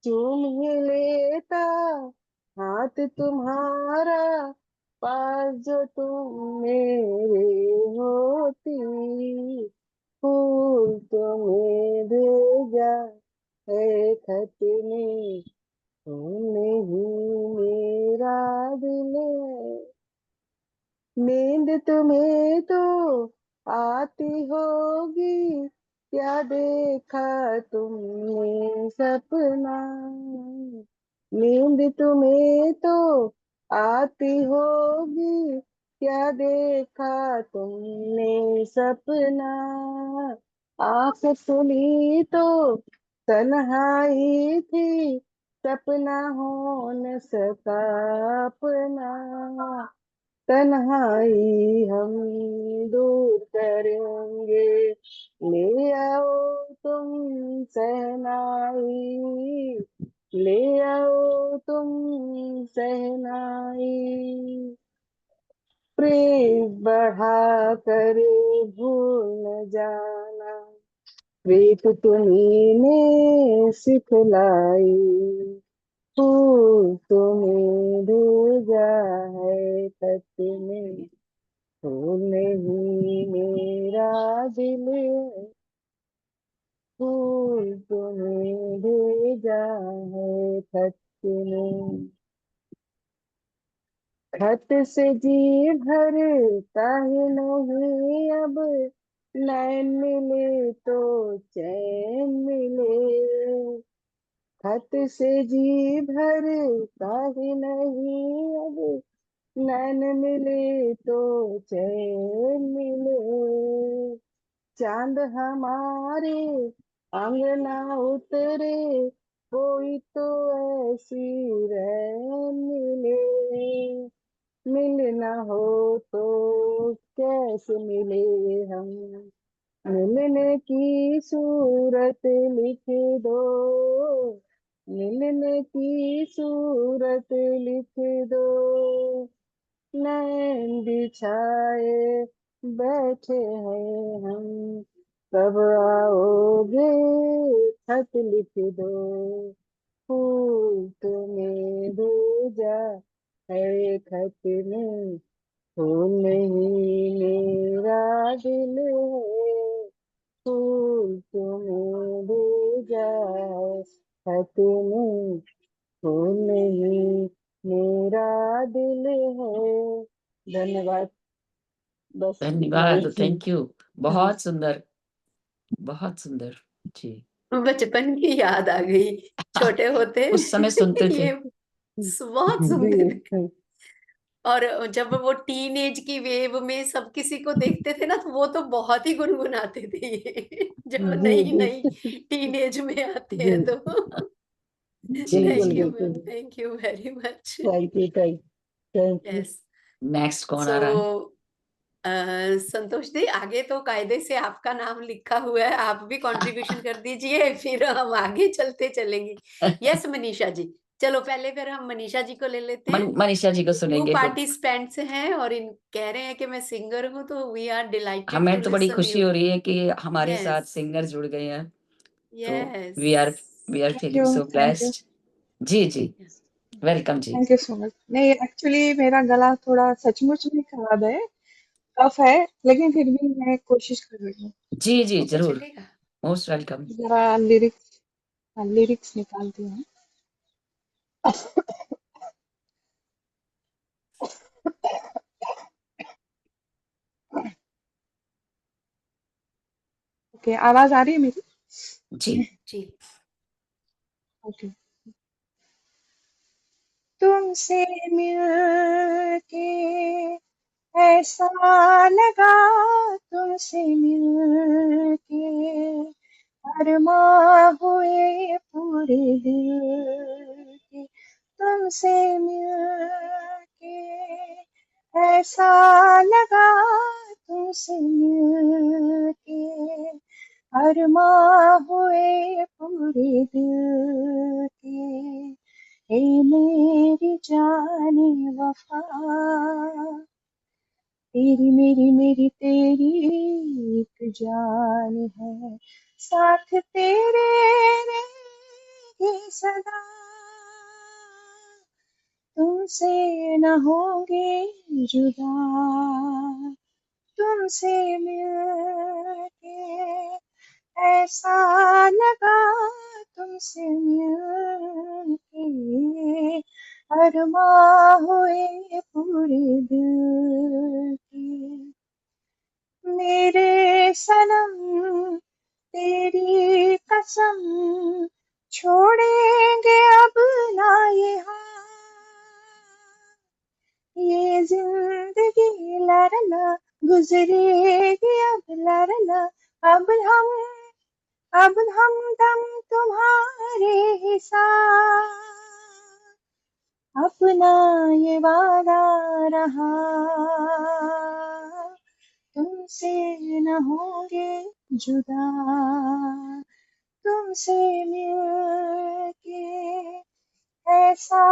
चूम ही लेता हाथ तुम्हारा, पास जो तुम मेरे होती। फूल तुम्हें भेजा है खत में, तुमने ही मेरा दिल है। नींद तुम्हें तो आती होगी, क्या देखा तुमने सपना। नींद तुम्हें तो आती होगी, क्या देखा तुमने सपना। आँख खुली तो तन्हाई थी, सपना हो न सका अपना, तन्हाई हम दूर करेंगे, ले आओ तुम सहनाई, ले आओ तुम सहनाई, प्रेम बढ़ा कर भूल न जाना, प्रीत तुम्ही ने सिखलाई, फूल तुम्हें भेजा है खत में, फूल नहीं मेरा दिल है, फूल तुम्हें भेजा है खत में, खत से जी भरता ही नहीं अब, नैन मिले तो चैन मिले, खत से जी भरता ही नहीं अब, नैन मिले तो चैन मिले, चांद हमारे अंगना उतरे, कोई तो ऐसी रैन मिले, मिलना हो तो कैसे मिले हम, मिलने की सूरत लिख दो, मिलने की सूरत लिख दो, नैन बिछाए बैठे हैं हम, कब आओगे खत लिख दो, फूल तुम्हें भेजा है खत में, फूल नहीं मेरा दिल है, फूल तुम्हें भेजा है खत में, फूल नहीं मेरा दिल है। धन्यवाद। बस इतना धन्यवाद, ही। Thank you. बहुत सुंदर, बहुत सुंदर जी। बचपन की याद आ गई, छोटे होते उस समय सुनते थे। ये बहुत सुनते थे। और जब वो टीन एज की वेव में सब किसी को देखते थे ना, तो वो तो बहुत ही गुनगुनाते थे ये जब जी नई जी नई टीन एज में आते जी हैं तो। जी बिल्कुल थैंक जी। यू मैम, बिल्कुल। Thank you very much. Thank you thank you. Yes. Next कौन सो आ रहा है? संतोष जी, आगे तो कायदे से आपका नाम लिखा हुआ है, आप भी कंट्रीब्यूशन कर दीजिए, फिर हम आगे चलते चलेंगे। यस मनीषा जी, चलो पहले फिर हम मनीषा जी को ले लेते हैं। मनीषा जी को न्यू सुनेंगे। पार्टिसिपेंट्स हैं और इन कह रहे हैं कि मैं सिंगर हूँ, तो वी आर डिलाइटेड हमें टू तो बड़ी लिसन खुशी यू। हो रही है कि हमारे साथ यस सिंगर जुड़ गए हैं, तो yes we are feeling so thank you blessed. जी जी, वेलकम जी। Thank you so much. नहीं एक्चुअली मेरा गला थोड़ा सचमुच में खराब है, कफ है, लेकिन फिर भी मैं कोशिश कर रही हूँ। जी जी, वो तो जरूर, चलेगा। Most welcome. जरा लिरिक्स निकालती हूँ। ओके, आवाज आ रही है मेरी? जी जी ओके। तुमसे मिलके ऐसा लगा, तुमसे मिलके अरमां हुए पूरे दिल के, तुमसे मिलके ऐसा लगा, तुमसे मिलके अरमां हुए पूरे दिल के, ए मेरी जाने वफा, तेरी मेरी मेरी तेरी एक जान है, साथ तेरे रहेंगे सदा, तुमसे न होंगे जुदा, तुमसे मिलके ऐसा लगा, तुमसे मिलके अरमां हुए पूरे दिल के, मेरे सनम तेरी कसम, छोड़ेंगे अब ना ये हाथ, ये जिंदगी लड़ना गुजरेगी अब लड़ना, अब हम अब हमदम तुम्हारे ही साथ, अपना ये वादा रहा, तुमसे न होंगे जुदा, तुमसे मिलके ऐसा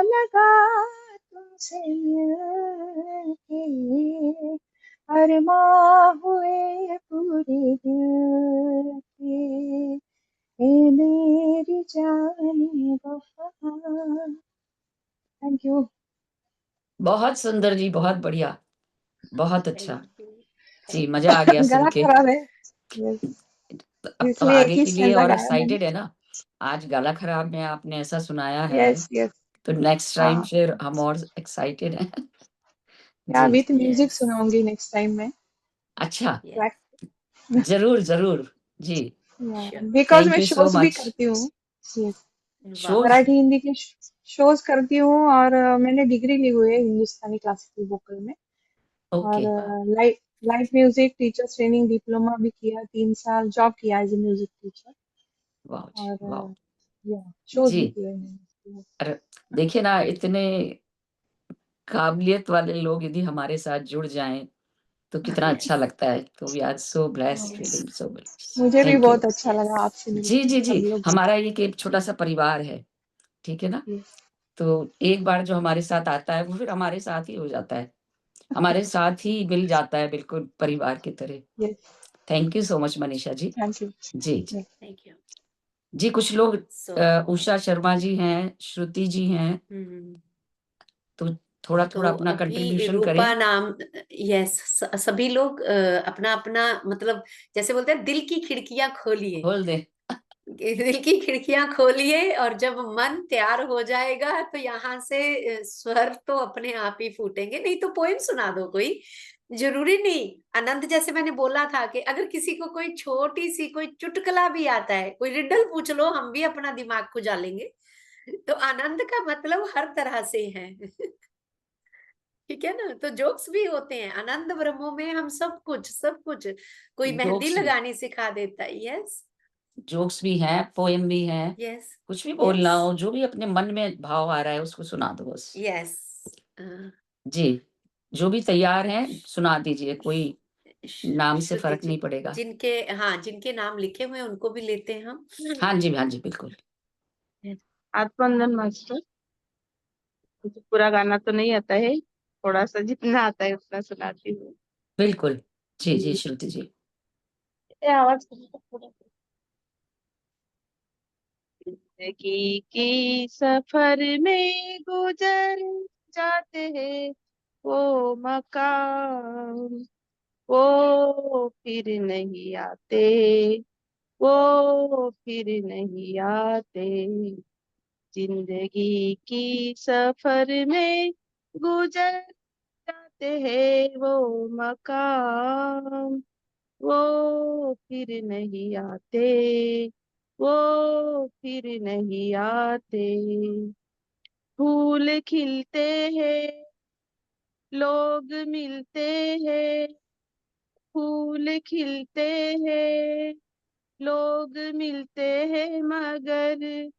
लगा, तुमसे मिलके अरमां हुए पूरे दिल के, ए मेरी जाने वफा। Thank you. बहुत सुंदर जी, बहुत बढ़िया, बहुत अच्छा थैंक यू। जी, मजा आ गया सुन गला के। खराब है। यस, अब इसलिए एक आगे ही के लिए स्टैंडर्ड और गाया मैंने। एक्साइटेड है ना। आज गला खराब में आपने ऐसा सुनाया है, यस यस। तो नेक्स्ट टाइम हाँ, फिर हम और एक्साइटेड हैं। या जी, विथ म्यूजिक यस सुनाऊंगी नेक्स्ट टाइम में। अच्छा, यस जरूर जरूर जी, श्योर। बिकॉज थैंक मैं यू सो शोज भी मच। करती हूँ। यस, वाह शोज, मराठी हिंदी के शोज करती हूँ, और मैंने डिग्री ली हुई है हिंदुस्तानी क्लासिकल वोकल में, और ओके, वाह live live music teachers training diploma भी किया, 3 साल जॉब किया एज ए म्यूजिक टीचर, वाह जी, वाह और या शोज जी। भी किए मैंने। अरे देखिए ना, इतने काबिलियत वाले लोग यदि हमारे साथ जुड़ जाएं तो कितना अच्छा यस लगता है। तो we are so blessed, yes feeling so blessed. मुझे भी थैंक यू। बहुत अच्छा लगा आपसे जी मिलके, जी सब जी, लोग। हमारा एक छोटा सा परिवार है, ठीक है ना। यस तो एक बार जो हमारे साथ आता है वो फिर हमारे साथ ही हो जाता है, हमारे साथ ही मिल जाता है, बिल्कुल परिवार की तरह। Yes, thank you so much Manisha ji. Thank you. जी जी थैंक यू जी, कुछ लोग सो उषा शर्मा जी हैं, श्रुति जी हैं, तो थोड़ा तो थोड़ा अपना अभी कंट्रीब्यूशन रूपा करें। नाम यस सभी लोग अपना अपना मतलब जैसे बोलते हैं दिल की खिड़कियां खोलिए, खोल दे। दिल की खिड़कियां खोलिए, और जब मन तैयार हो जाएगा तो यहाँ से स्वर तो अपने आप ही फूटेंगे। नहीं तो पोएम सुना दो कोई, जरूरी नहीं। आनंद जैसे मैंने बोला था कि अगर किसी को कोई छोटी सी कोई चुटकुला भी आता है, कोई रिडल पूछ लो, हम भी अपना दिमाग खुजा लेंगे। तो आनंद का मतलब हर तरह से है। ठीक है ना, तो जोक्स भी होते हैं आनंद ब्रह्मो में, हम सब कुछ सब कुछ। कोई मेहंदी जोक्स लगानी सिखा देता है। यस जोक्स भी हैं, पोएम भी हैं, यस कुछ भी यस बोलना हो, जो भी अपने मन में भाव आ रहा है उसको सुना दो बस। यस जी, जो भी तैयार हैं सुना दीजिए, कोई नाम से श्रुति फर्क जी, नहीं पड़ेगा। जिनके हाँ जिनके नाम लिखे हुए हैं उनको भी लेते हैं हम। हाँ जी बिल्कुल। आत्मवंदन मास्टर। मुझे पूरा गाना तो नहीं आता है, थोड़ा सा जितना आता है उतना सुनाती हूँ। बिल्कुल जी जी, श्रुति जी। ये आवाज थोड़ा। जिंदगी की सफर में गुजर जाते हैं वो मकाम, वो फिर नहीं आते, वो फिर नहीं आते। जिंदगी की सफर में गुजर जाते हैं वो मकाम, वो फिर नहीं आते, वो फिर नहीं आते। फूल खिलते हैं, लोग मिलते हैं, फूल खिलते हैं, लोग मिलते हैं, मगर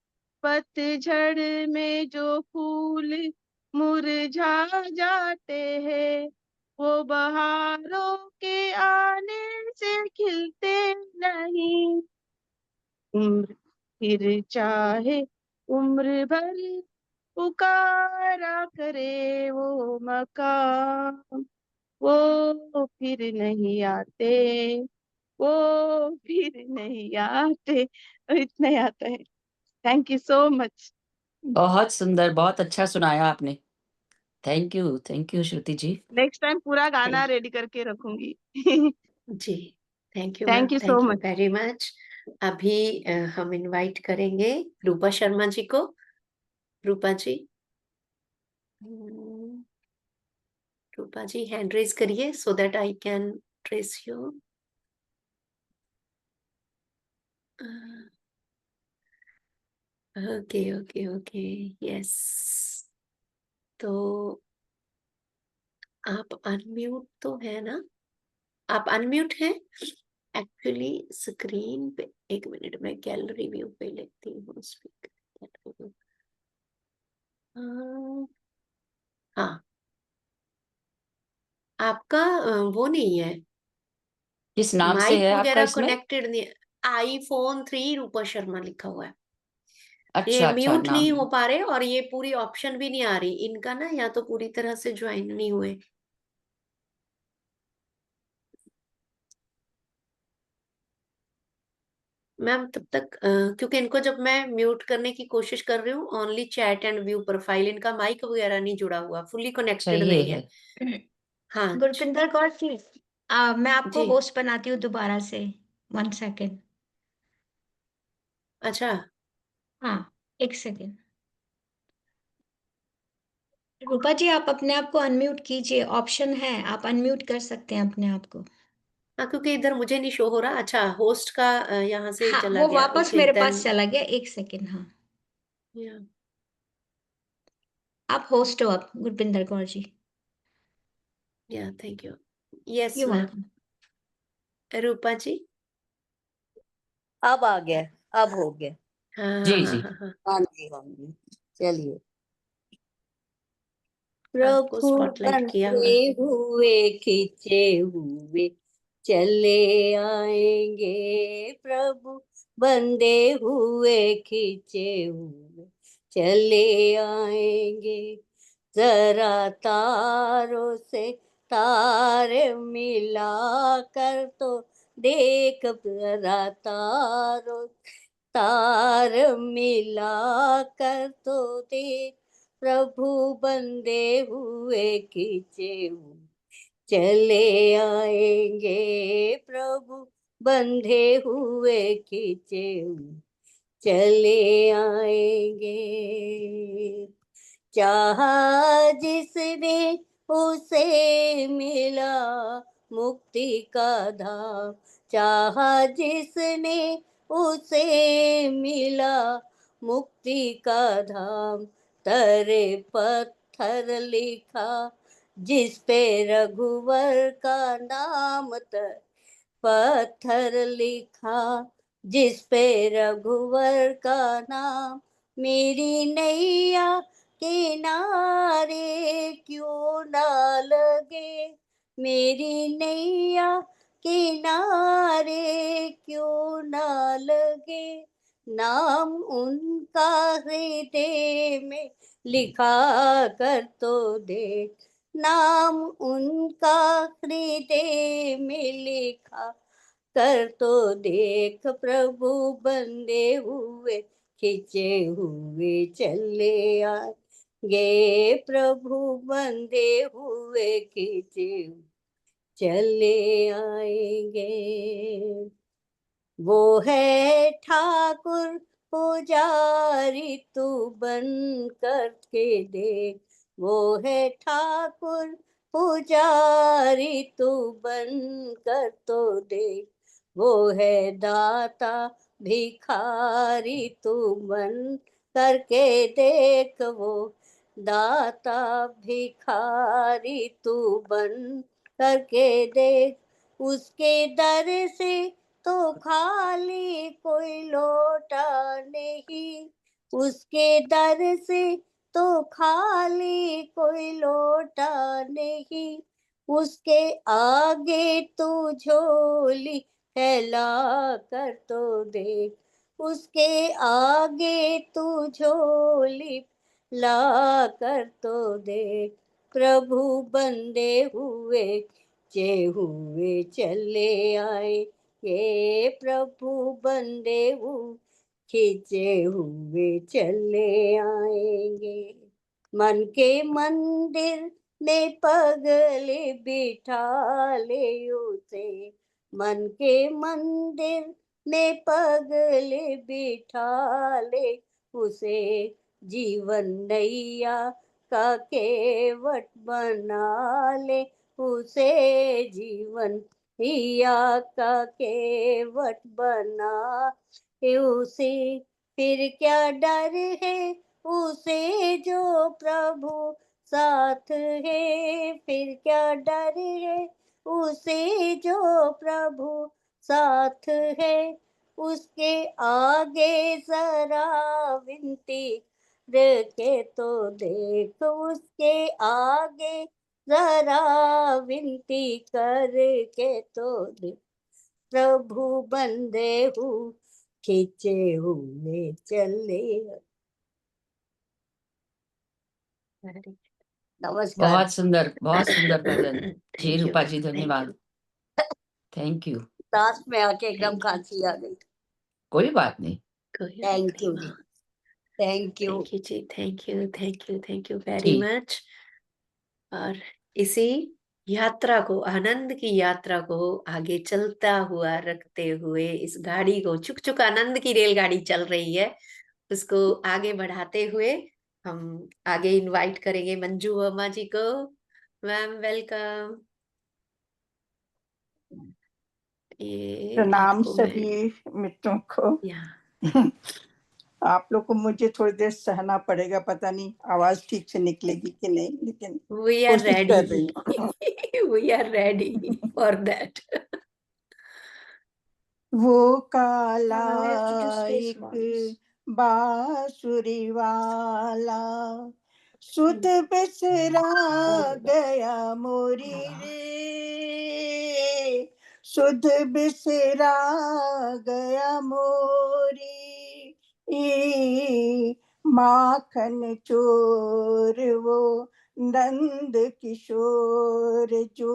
पतझड़ में जो फूल मुरझा जाते हैं, वो बहारों के आने से खिलते नहीं। उम्र फिर चाहे उम्र भर पुकारा करे वो मकाम, वो फिर नहीं आते, वो फिर नहीं आते। इतना ही आता है। Thank you so much. बहुत सुंदर, बहुत अच्छा सुनाया आपने। Thank you Shruti ji. Next time पूरा गाना थैंक रेडी करके रखूंगी। जी thank you ma'am, thank you so thank you much. Very much. अभी हम इनवाइट करेंगे रूपा शर्मा जी को। रूपा जी, रूपा जी हैंड रेज करिए so that I can trace you. Okay okay okay yes, तो आप अनम्यूट तो है ना, आप अनम्यूट हैं एक्चुअली स्क्रीन पे, एक मिनट मैं गैलरी व्यू पे लेती हूँ स्पीकर। हाँ, आपका वो नहीं है, किस नाम से माइक है आपका वगैरह इसमें? कनेक्टेड नहीं है। iPhone 3 रूपा शर्मा लिखा हुआ है। ये अच्छा अच्छा, म्यूट नहीं नाम। हो पा रहे और ये पूरी ऑप्शन भी नहीं आ रही इनका ना, या तो पूरी तरह से ज्वाइन नहीं हुए। मैम तब तक क्योंकि इनको जब मैं म्यूट करने की कोशिश कर रही हूँ, only chat and view profile, इनका माइक वगैरह नहीं जुड़ा हुआ, फुली अच्छा कनेक्टेड ये नहीं है। है। हाँ गुरपिंदर कौर जी, मैं आपको जी, होस्ट बनाती हूँ दोबारा से। 1 सेकेंड। अच्छा हाँ, 1 सेकेंड। रूपा जी, आप अपने आप को अनम्यूट कीजिए, ऑप्शन है, आप अनम्यूट कर सकते हैं अपने आप को। हाँ, क्योंकि इधर मुझे नहीं शो हो रहा। अच्छा, होस्ट का यहाँ से हाँ, चला वो गया। वापस ओके मेरे देन, पास चला गया। 1 सेकेंड। हाँ, या आप होस्ट हो अब, Gurpinder Kaur ji. Thank you. Yes you ma'am. Welcome. Roopa ji. अब आ गया, अब हो गया। हाँ हाँ जी हाँ जी। हाँ हाँ, हाँ जी, हाँ जी, चलिए। आपको प्रभु स्पॉटलाइट किया हुआ बंधे है। हुए खींचे हुए चले आएंगे, प्रभु बंधे हुए खींचे हुए चले आएंगे। जरा तारों से तार मिला कर तो देख, जरा तार मिला कर तो देख, प्रभु बंदे हुए खींचे हुए चले आएंगे, प्रभु बंधे हुए खींचे हुए चले आएंगे। चाहा जिसने उसे मिला मुक्ति का धाम, चाहा जिसने उसे मिला मुक्ति का धाम। तरे पत्थर लिखा जिस पे रघुवर का नाम, पत्थर लिखा जिस पे रघुवर का नाम। मेरी नैया किनारे क्यों ना लगे, मेरी नैया किनारे क्यों ना लगे। नाम उनका हृदय में लिखा कर तो देख, नाम उनका हृदय में लिखा कर तो देख। प्रभु बंदे हुए खींचे हुए चले आएंगे, प्रभु बंदे हुए खींचे हुए चले आएंगे। वो है ठाकुर पुजारी, तू बन करके देख, वो है ठाकुर पुजारी, तू बन कर तो देख। वो है दाता भिखारी, तू बन करके देख, वो दाता भिखारी, तू बन करके देख। उसके दर से तो खाली कोई लौटा नहीं, उसके दर से तो खाली कोई लौटा नहीं। उसके आगे तू झोली फैला कर तो देख, उसके आगे तू झोली ला कर तो देख। प्रभु बंदे हुए जे हुए चले आए, ये प्रभु बंदे हुए खींचे हुए चले आएंगे। मन के मंदिर में पगले बिठा ले उसे, मन के मंदिर में पगले बिठा ले उसे। जीवन नैया का केवट बना ले उसे, जीवन नैया का केवट बना उसे। फिर क्या डर है उसे जो प्रभु साथ है, फिर क्या डर है उसे जो प्रभु साथ है, उसके आगे जरा विनती रखे तो देख, उसके आगे जरा विनती करके तो देख, प्रभु बंदे हूँ खींचे हुए चले। नमस्कार। बहुत सुंदर भजन। जी Thank you, Rupa ji, thank you. धन्यवाद। Thank you. लास्ट में आके एकदम Thank you. खांसी आ गई। कोई बात नहीं। कोई बात थैंक नहीं, यू जी, माँ। Thank you. थैंक यू जी, thank you, thank you, thank you very जी। मच। और इसी यात्रा को, आनंद की यात्रा को आगे चलता हुआ रखते हुए, इस गाड़ी को, चुक चुक आनंद की रेलगाड़ी चल रही है, उसको आगे बढ़ाते हुए हम आगे इनवाइट करेंगे मंजू वर्मा जी को। Ma'am welcome. ये प्रणाम आपको मैं सभी मित्रों को। यहाँ आप लोग को मुझे थोड़ी देर सहना पड़ेगा, पता नहीं आवाज ठीक से निकलेगी कि नहीं, लेकिन we are कोशिश कर रही ready. हूँ। We are ready for that. वो काला I have to do space एक once. बांसुरी वाला सुध बिसरा गया मोरी रे, सुध बिसरा गया मोरी। माखन चोर वो नंद किशोर जो,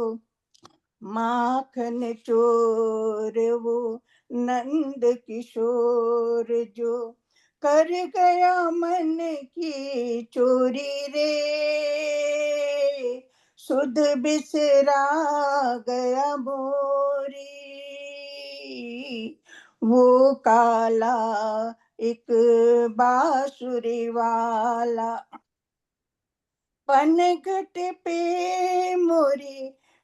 माखन चोर वो नंद किशोर जो, कर गया मन की चोरी रे, सुध बिसरा गया मोरी। वो काला एक बांसुरी वाला पनघट पे मोरी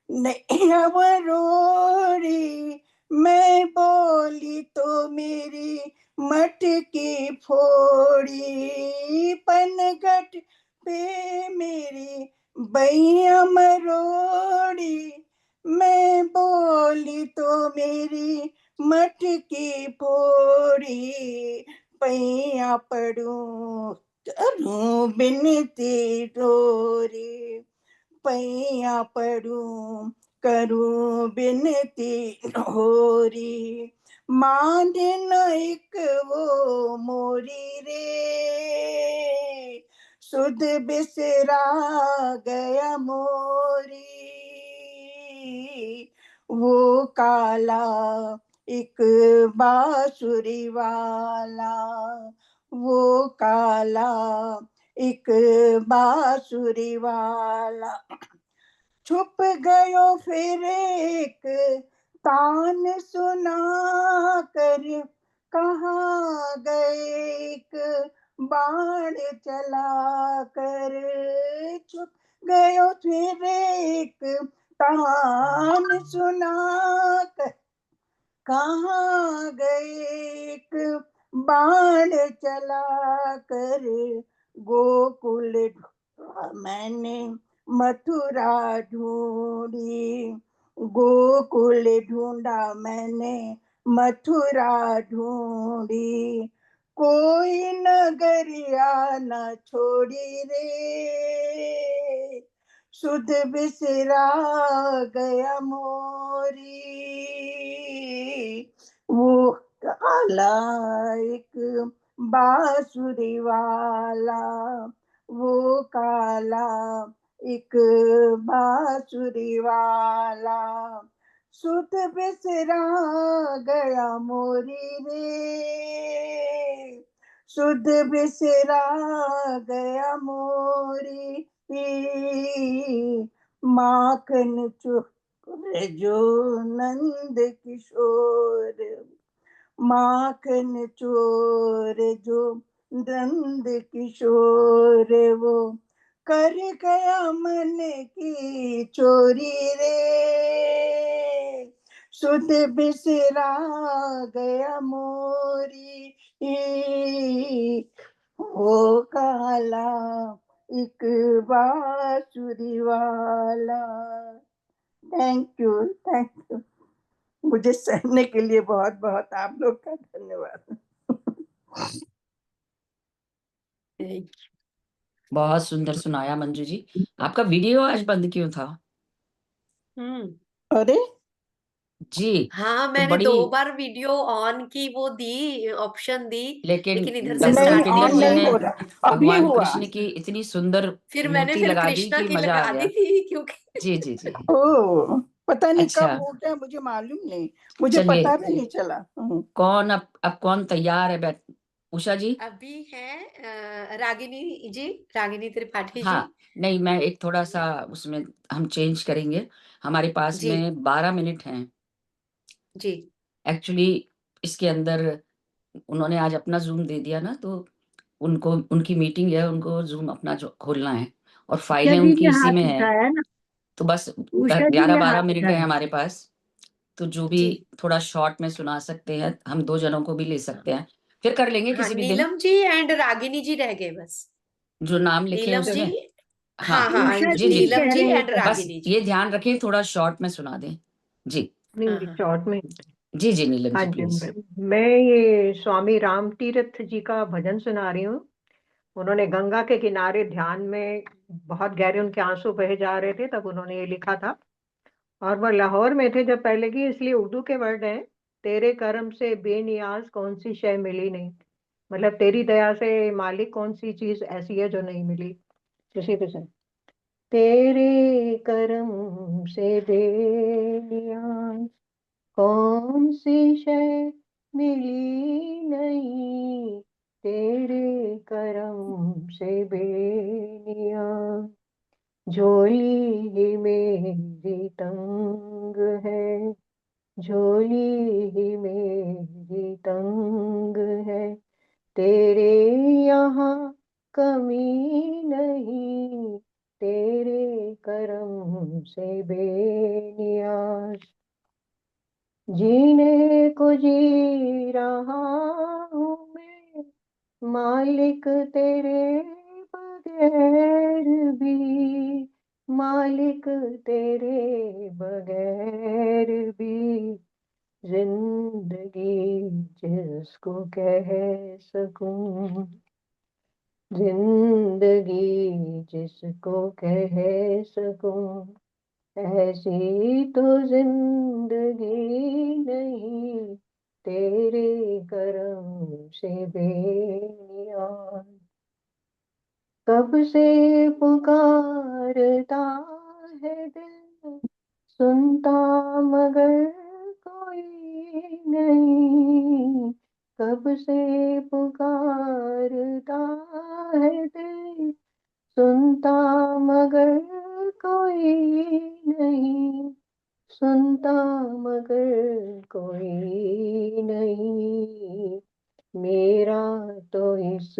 नैया रोरी, मैं बोली तो मेरी मटकी फोड़ी। पनघट पे मेरी बैया मरोड़ी, मैं बोली तो मेरी मटकी फोड़ी। पैया पड़ूं करूं बिनती डोरी, पैया पड़ूं करूं बिनती डोरी। माने न एक वो मोरी रे, सुध बिसरा गया मोरी। वो काला एक बांसुरी वाला, वो काला एक बांसुरी वाला, छुप गयो फिर एक तान सुना कर, कहाँ गए एक बाण चला कर। छुप गयो फिर एक तान सुना कर, कहाँ गए एक बाण चला कर। गोकुल ढूंढा मैंने मथुरा ढूंढी, गोकुल ढूंढा मैंने मथुरा ढूंढी। कोई नगरिया न छोड़ी रे, सुध बिसरा गया मोरी। वो काला एक बांसुरी वाला, वो काला एक बांसुरी वाला, सुध बिसरा गया मोरी रे, सुध बिसरा गया मोरी। माखन चोर जो नंद किशोर, माखन चोर जो नंद किशोर वो, कर गया मन की चोरी रे, सुध बिसरा गया मोरी। वो काला एक बांसुरी वाला। Thank you, thank you. मुझे सहने के लिए बहुत बहुत आप लोग का धन्यवाद। बहुत सुंदर सुनाया मंजू जी। आपका वीडियो आज बंद क्यों था? अरे हाँ, तो मैंने 2 बड़ी, बार वीडियो ऑन की, वो दी ऑप्शन दी, लेकिन लेकिन इधर से डब्ल्यू नहीं, स्टार्ट पिंदर ऑन नहीं जी हुआ। नहीं ने हो रहा, अभी भगवान हुआ। कृष्ण की इतनी सुंदर फिर मैंने मूर्ति फिर लगा दी कृष्णा कि की मजा आ लगा दी गया। थी, क्योंकि जी जी जी। ओ पता नहीं अच्छा, कब हो गया, मुझे मालूम नहीं, मुझे चलिए, पता भी नहीं चला। कौन अब कौन तैयार है? बैठ, उषा जी। अभी है रागिनी जी, रागिनी त्रिपाठी जी। हाँ, नहीं, मैं एक थोड़ा सा उसमें हम चेंज करेंगे। हमारे पास जी में 12 मिनट हैं जी। एक्चुअली। इसके अंदर उन्होंने आज अपना जूम दे दिया ना, तो उनको, उनकी मीटिंग है, उनको जूम अपना जो खोलना है और उषा फाइलें जी उनकी ने इसी हाथ में है। उठाया ना, तो बस उषा जी ने 11-12 हाथ मिनट है उठाया। हमारे पास। तो जो भी जी थोड़ा शॉर्ट में सुना सकते हैं, हम 2 जनों को भी ले सकते हैं, फिर कर लेंगे हाँ, किसी भी दिन। नीलम जी एंड रागिनी जी रह गए बस। जो नाम लिखे हैं नीलम जी, उसमें। हाँ हाँ, हाँ, उषा जी जी जी, नीलम कह जी रहे एंड थे। बस रागिनी जी। ये ध्यान रखें थोड़ा शॉर्ट में सुना दें। जी हाँ नहीं, हाँ शॉर्ट में। जी जी, नीलम हाँ जी जी, प्लीज। मैं ये स्वामी राम तीर्थ जी का भजन सुना रही हूँ। उन्होंने गंगा के किनारे ध्यान में, बहुत गहरे उनके आंसू बहे जा रहे थे, तब उन्होंने ये लिखा था। और वो लाहौर में थे जब पहले की, इसलिए उर्दू के वर्ड हैं। तेरे करम से बेनियाज कौन सी शय मिली नहीं, मतलब तेरी दया से मालिक कौन सी चीज ऐसी है जो नहीं मिली। किसी पे से तेरे करम से बेनियाज कौन सी शय मिली नहीं, तेरे करम से बेनियाज झोली ही मेरी तंग है, झोली ही मेरी तंग है, तेरे यहाँ कमी नहीं, तेरे करम से बेनियाज जीने को जी रहा हूँ मैं, मालिक तेरे बगैर भी, मालिक तेरे बगैर भी, जिंदगी जिसको कह सकूं, जिंदगी जिसको कह सकूं, ऐसी तो जिंदगी नहीं, तेरे करम से बेनियाज कब से पुकारता है दिल, सुनता मगर कोई नहीं, कब से पुकारता है दिल, सुनता मगर कोई नहीं, सुनता मगर कोई नहीं, मेरा तो इस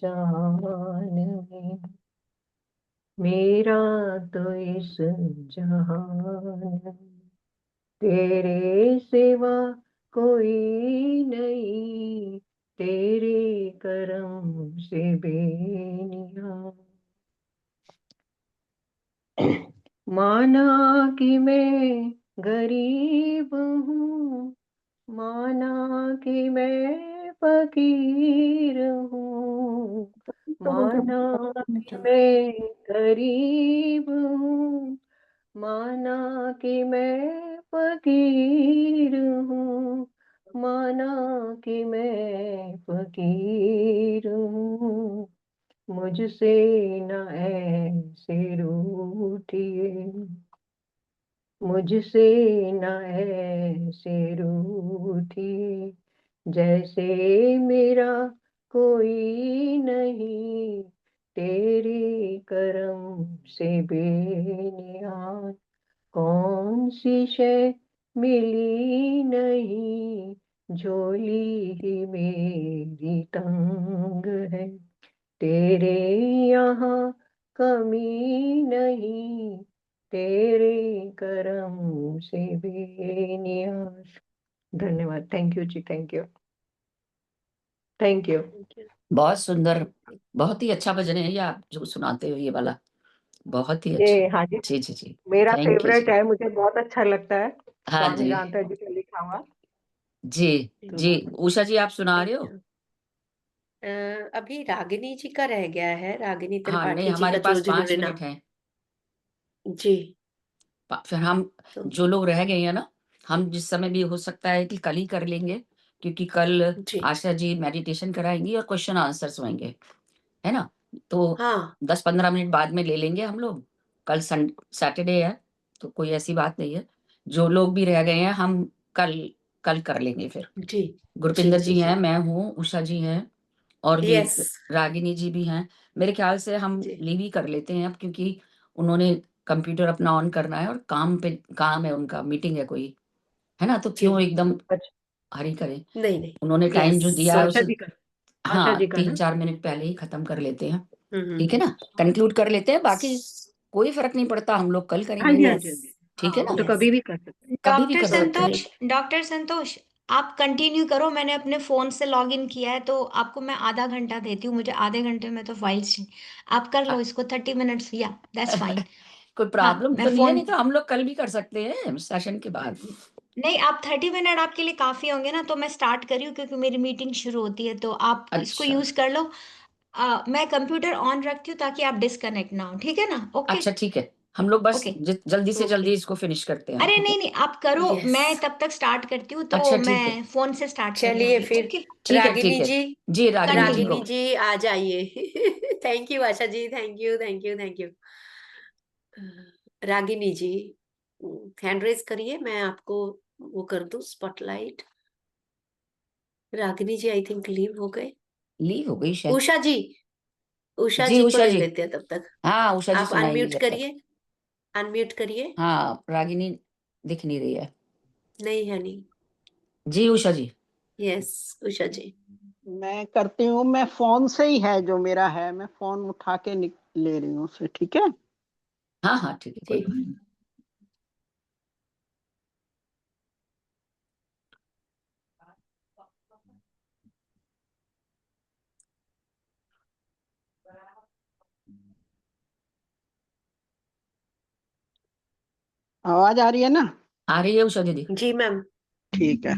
जहान में, मेरा तो इस जहान में तेरे सिवा कोई नहीं, तेरे करम से बेनियाज माना कि मैं गरीब हूँ, माना कि मैं फकीर हूँ, माना कि मैं गरीब हूँ, माना कि मैं फकीर हूँ, माना कि मैं फकीर हूँ, मुझसे न ऐसे रूठिए, मुझसे न ऐसे रूठिए, जैसे मेरा कोई नहीं, तेरे करम से बेनियाज कौन सी शय मिली नहीं, झोली ही मेरी तंग है, तेरे यहाँ कमी नहीं, तेरे करम से बेनियाज। धन्यवाद। थैंक यू जी, थैंक यू, थैंक यू। बहुत सुंदर, बहुत ही अच्छा भजन है ये आप जो सुनाते हो ये वाला। बहुत ही ये अच्छा। हाँ जी, जी, जी, जी। मेरा थैंक यू फेवरेट जी। है, मुझे बहुत अच्छा लगता है हाँ स्वामी जी। रामदास जी का लिखा हुआ। जी, जी। उषा जी आप सुना रहे हो? अभी रागिनी जी का रह गया है, रागिनी हाँ, नहीं त्रिपाठी जी हमारे का पास 5 जिन्होंने मिनट नाम। हैं। जी। फिर हम तो जो लोग रह गए हैं ना, हम जिस समय भी हो सकता है कि कल ही कर लेंगे, क्योंकि कल जी आशा जी मेडिटेशन कराएँगी और क्वेश्चन आंसर्स होंगे, है ना? तो हाँ 10-15 मिनट बाद में ले लेंगे हम लोग। कल सैटरडे है, तो कोई ऐसी बात नहीं है। जो लोग भी रह गए हैं हम कल कल कर लेंगे फिर। जी जी गुरपिंदर जी जी जी। हैं, मैं हूँ, उषा जी हैं और भी यस रागिनी जी भी हैं। मेरे ख्याल से हम जी लीव ही कर लेते हैं अब, क्योंकि उन्होंने कंप्यूटर अपना ऑन करना है और काम है उनका, मीटिंग है कोई, है ना? तो जी। क्यों एकदम अच्छा, हरी करें? नहीं नहीं। उन्होंने टाइम यस जो दिया तो है आशा उसे जी का, आशा जी हाँ, का ना। 3-4 मिनट पहले ही खत्म कर लेते हैं। ठीक है हम्म। ना? कंक्लूड कर लेते हैं, बाकी कोई फ़र्क नहीं पड़ता, हम लोग कल हाँ करेंगे। जी, हाँ जी, यस हाँ जी। ठीक है वो ना? तो यस कभी भी कर सकते हैं। कभी भी डॉक्टर कर सकते हैं। डॉक्टर संतोष, आप कंटिन्यू करो। मैंने अपने फ़ोन से लॉगिन किया है, तो आपको मैं आधा घंटा देती हूँ। मुझे आधे घंटे में तो फाइल्स चाहिए। आप कर लो इसको 30 मिनट्स, या दैट्स फाइन। कोई हाँ, प्रॉब्लम मैं तो नहीं है, फ़ोन नहीं तो हम लोग कल भी कर सकते हैं सेशन के बाद। नहीं, आप 30 मिनट आपके लिए काफ़ी होंगे ना, तो मैं स्टार्ट कर रही हूँ क्योंकि मेरी मीटिंग शुरू होती है, तो आप इसको अच्छा, यूज़ कर लो। मैं कंप्यूटर ऑन रखती हूँ ताकि आप डिस्कनेक्ट ना हो, ठीक है ना? ओके, अच्छा ठीक है। हम लोग बस ओके। जल्दी से ओके जल्दी इसको फिनिश करते हैं, अरे ठीक है? नहीं, नहीं, आप करो, यस। मैं तब तक स्टार्ट करती हूँ, अच्छा तो ठीक है। मैं फ़ोन से स्टार्ट करने चलिए वाली हूँ। फिर ओके, ठीक रागिनी है। जी, जी, रागिनी जी कंटिन्यू। रागिनी को जी आ जाइए। Thank you Asha ji, thank you thank you thank you. Ragini ji hand raise करिए, मैं आपको वो कर दूं spotlight. Ragini ji I think leave हो गए। लीव हो गई शायद। उषा जी, जी को उषा ले जी। लेते हैं तब तक। हाँ, उषा जी आप सुनाएँगी अनम्यूट जब तक। करिए, अनम्यूट करिए। हाँ, रागिनी दिख नहीं रही है। नहीं है नहीं। जी, उषा जी। यस उषा जी। मैं करती हूँ, मैं फोन से ही है जो मेरा है, मैं फोन उठा के ले रही हूँ उसे, ठीक है? हाँ, हाँ, ठीक है, कोई जी बात नहीं। आवाज आ रही है ना? आ रही है उषा दीदी? जी मैम। ठीक है,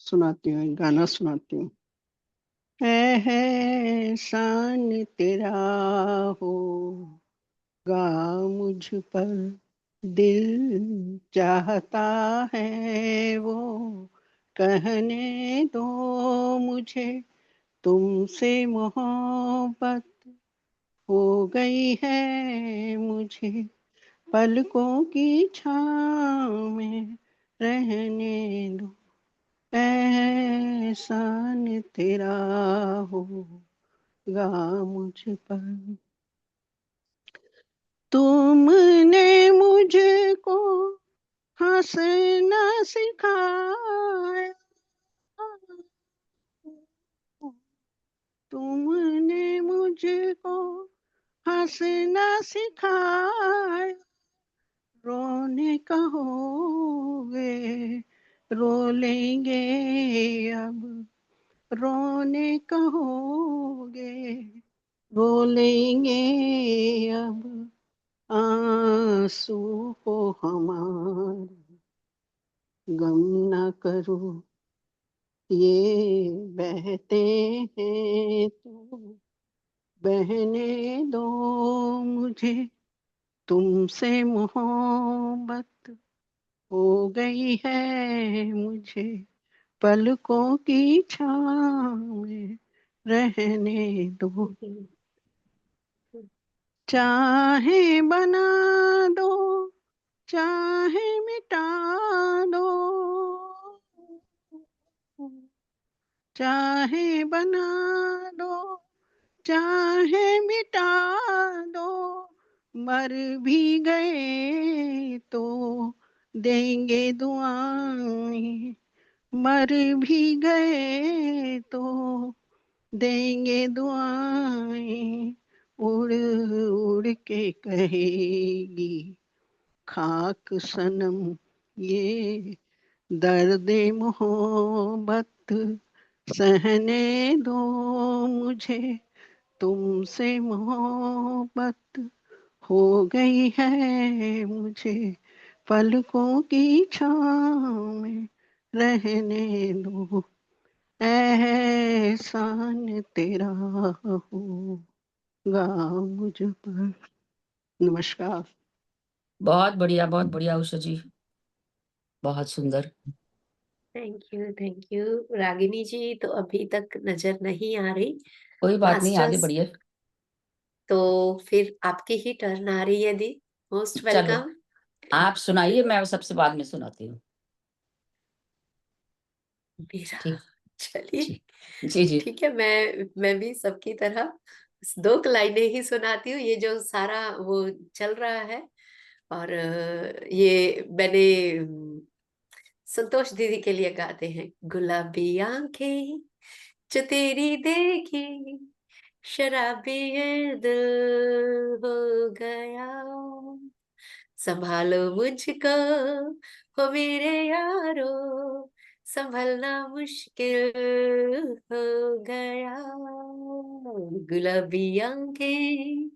सुनाती हूँ, एक गाना सुनाती हूँ। है शान तेरा होगा मुझ पर, दिल चाहता है वो कहने दो मुझे, तुमसे मोहब्बत हो गई है मुझे, पलकों की छाँव में रहने दो, एहसान तेरा होगा मुझ पर। तुमने मुझको हंसना सिखाया, तुमने मुझको हंसना सिखाया, रोने कहोगे रो लेंगे अब, रोने कहोगे रो लेंगे अब, आंसू को हमारे गम न करो, ये बहते हैं तो बहने दो मुझे, तुमसे मोहब्बत हो गई है मुझे, पलकों की छाँव में रहने दो, चाहे बना दो चाहे मिटा दो, चाहे बना दो चाहे मिटा दो, मर भी गए तो देंगे दुआएं, मर भी गए तो देंगे दुआएं, उड़ उड़ के कहेगी खाक सनम ये दर्द मोहब्बत, सहने दो मुझे, तुमसे मोहब्बत हो गई है मुझे पलकों की छाँव में रहने दो, एहसान तेरा होगा मुझ पर। नमस्कार। बहुत बढ़िया उषा जी, बहुत सुंदर। थैंक यू रागिनी जी। तो अभी तक नजर नहीं आ रही कोई बात नहीं, आगे मास्टर्स, बढ़िए। तो फिर आपकी ही टर्न आ रही है दी। मोस्ट चलो वेलकम। आप सुनाइए, मैं सबसे बाद में सुनाती हूँ। मेरा ठीक। चलिए जी जी। ठीक है, मैं भी सबकी तरह 2 लाइनें ही सुनाती हूँ। ये जो सारा वो चल रहा है, और ये मैंने संतोष दीदी के लिए गाते हैं। गुलाबी आंखें जो तेरी देखी, शराबी ये दिल हो गया, संभालो मुझको हो मेरे यारो, संभलना मुश्किल हो गया। गुलाबी आंखें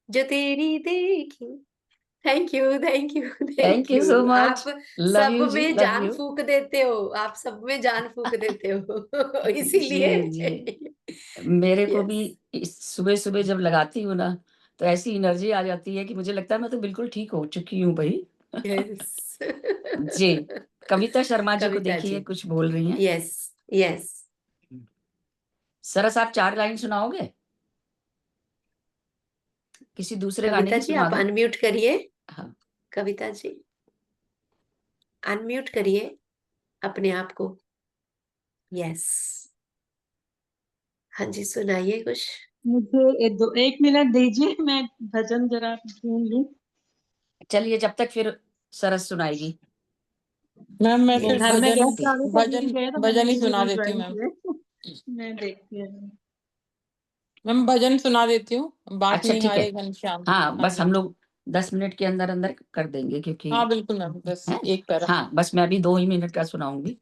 जो तेरी देखी। Thank you thank you thank thank you so you. Much. आप लव सब यू जी, में लव जान यू। फूक देते हो, आप सब में जान फूक देते हो इसीलिए। जी जी, मेरे को भी यस सुबह सुबह जब लगाती हूँ ना, तो ऐसी एनर्जी आ जाती है कि मुझे लगता है मैं तो बिल्कुल ठीक हो चुकी हूँ भाई। यस जी, कविता शर्मा जी को कविता देखिए जी। कुछ बोल रही हैं। Yes yes. सरस आप 4 लाइन सुनाओगे? किसी दूसरे गाने कविता की जी सुना आप दूं? अनम्यूट करिए। हाँ। कविता जी अनम्यूट करिए अपने आप को। यस हाँ जी, सुनाइए कुछ। मुझे 1 मिनट दीजिए, मैं भजन जरा ढूंढ लूं। चलिए जब तक फिर सरस सुनाएगी। मैम मैं Yes. फिर घर में गेस्ट आ गए थे, भजन दीदी गए तो मैंने भजन ही धीरे सुना धीरे देती हूँ ज्वाइन मैम। किए। मैं देखती हूँ। मैम भजन सुना देती हूँ, बाट अच्छा ठीक है। निहारे घनश्याम। हाँ हाँ बस जी। हम लोग 10 मिनट के अंदर अंदर कर देंगे क्योंकि हाँ बिल्कुल मैम, बस है। एक पैरा। हाँ बस मैं अभी 2 ही मिनट का सुनाऊंगी।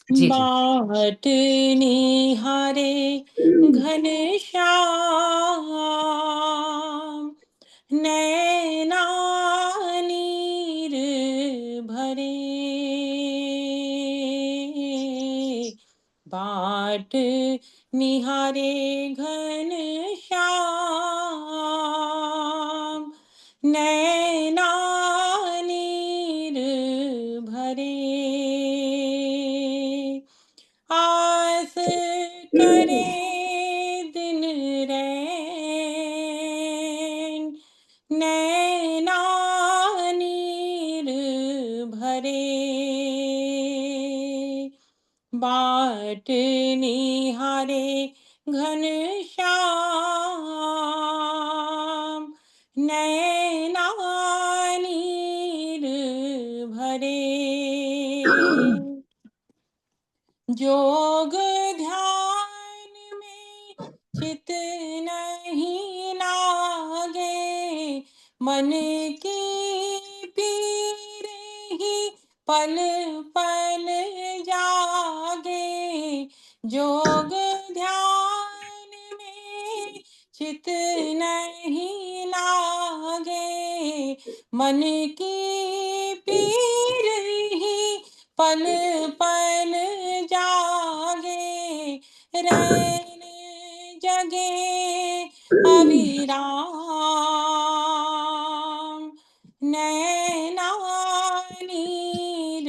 जी जी। बाट निहारे घनश्याम, नैना नीर भरे, बाट निहारे घनश्याम, नैना नीर भरे, आस करे दिन रैन, नैना नीर भरे, बाट निहारे घनश्याम, नैना नीर भरे, जोग ध्यान में चित नहीं लागे, मन की पीर ही पल पल जागे, जोग ध्यान में चित नहीं लागे, मन की पीर ही पल पल जागे, रैन जगे अविराम, नैना नीर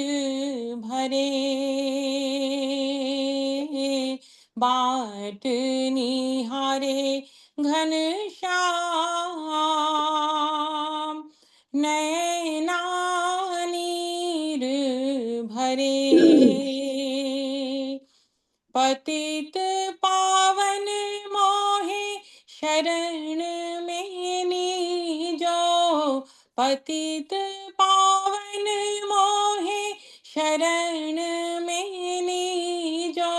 भरे, बाट निहारे घनश्याम, नैना नीर भरे, पतित पावन मोहे शरण में नीजो, पतित पावन मोहे शरण में नीजो,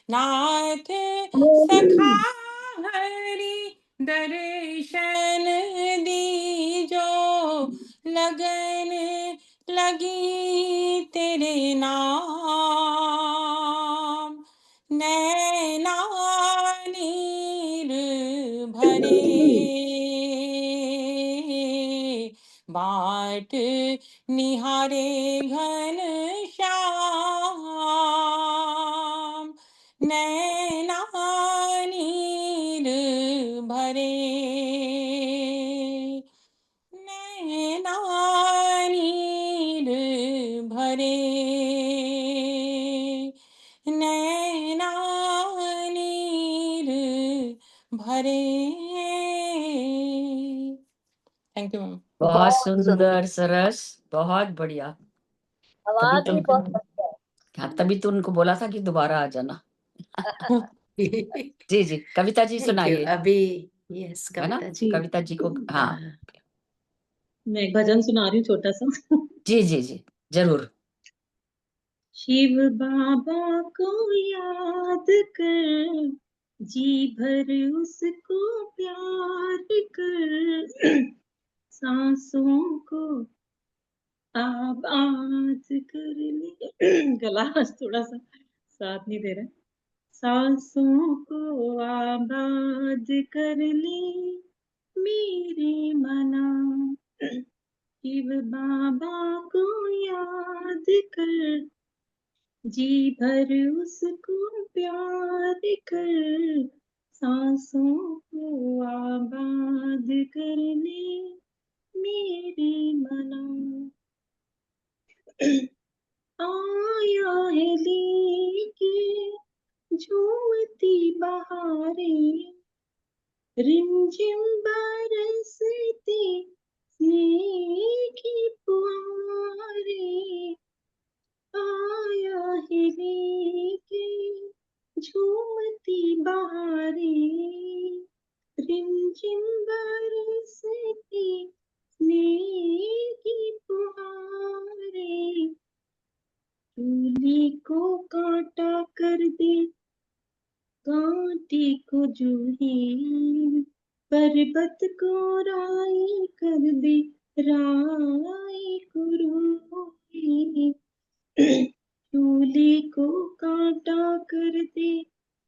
नाथ सखा हरि दर्शन दीजो, लगन लगी तेरे नाम, नैना नीर भरे, घाट निहारे घन श्याम, नैना नीर भरे, नैना नीर भरे, नैना नीर भरे। Thank you ma'am. बहुत बहुत सुंदर, सुंदर, सरस, बहुत बढ़िया। तभी आवाज तो भी बहुत बढ़िया है। हाँ, तभी तो उनको बोला था कि दोबारा आ जाना। जी जी, कविता जी थैंक यू। सुनाइए, अभी यस है ना? कविता जी। कविता जी को हाँ, हाँ, मैं एक भजन सुना रही हूँ छोटा सा। जी जी जी, जरूर। शिव बाबा को याद कर, जी भर उसको प्यार कर, सांसों को आबाद कर ले। गला आज थोड़ा सा साथ नहीं दे रहा। सांसों को आबाद कर ले मेरे मना, शिव बाबा को याद कर, जी भर उसको प्यार कर, सांसों को आबाद कर ले मेरे मना। आया है लेके झूमती बहारें, रिमझिम बरसती स्नेह की फुहारें, आया है लेके झूमती बहारें, रिमझिम बरसती स्नेह की फुहारें, चूली को कांटा कर दे, कांटे को जूही, पर्वत को राई कर दे, राई को रूही। चूली को कांटा कर दे,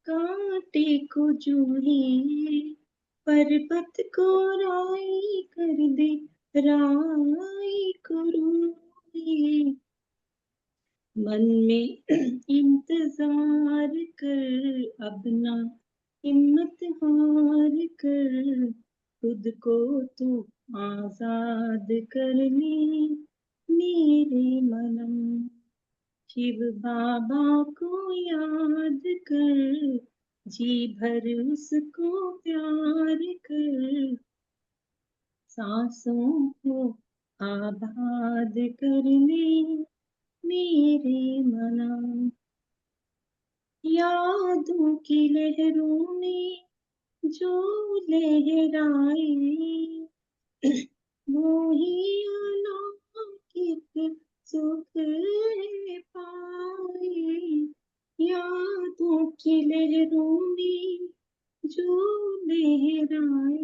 कांटे को जूही, पर्वत को राई कर दे, राई को रूही। मन में इंतजार कर, अब ना हिम्मत हार कर, खुद को तू आजाद कर ले मेरे मनम, शिव बाबा को याद कर, जी भर उसको प्यार कर, सांसों को आबाद कर ले मेरे मना। यादों की लहरों में जो लहराए, वो ही अलौकिक सुख पाए। यादों की लहरों में जो लहराए,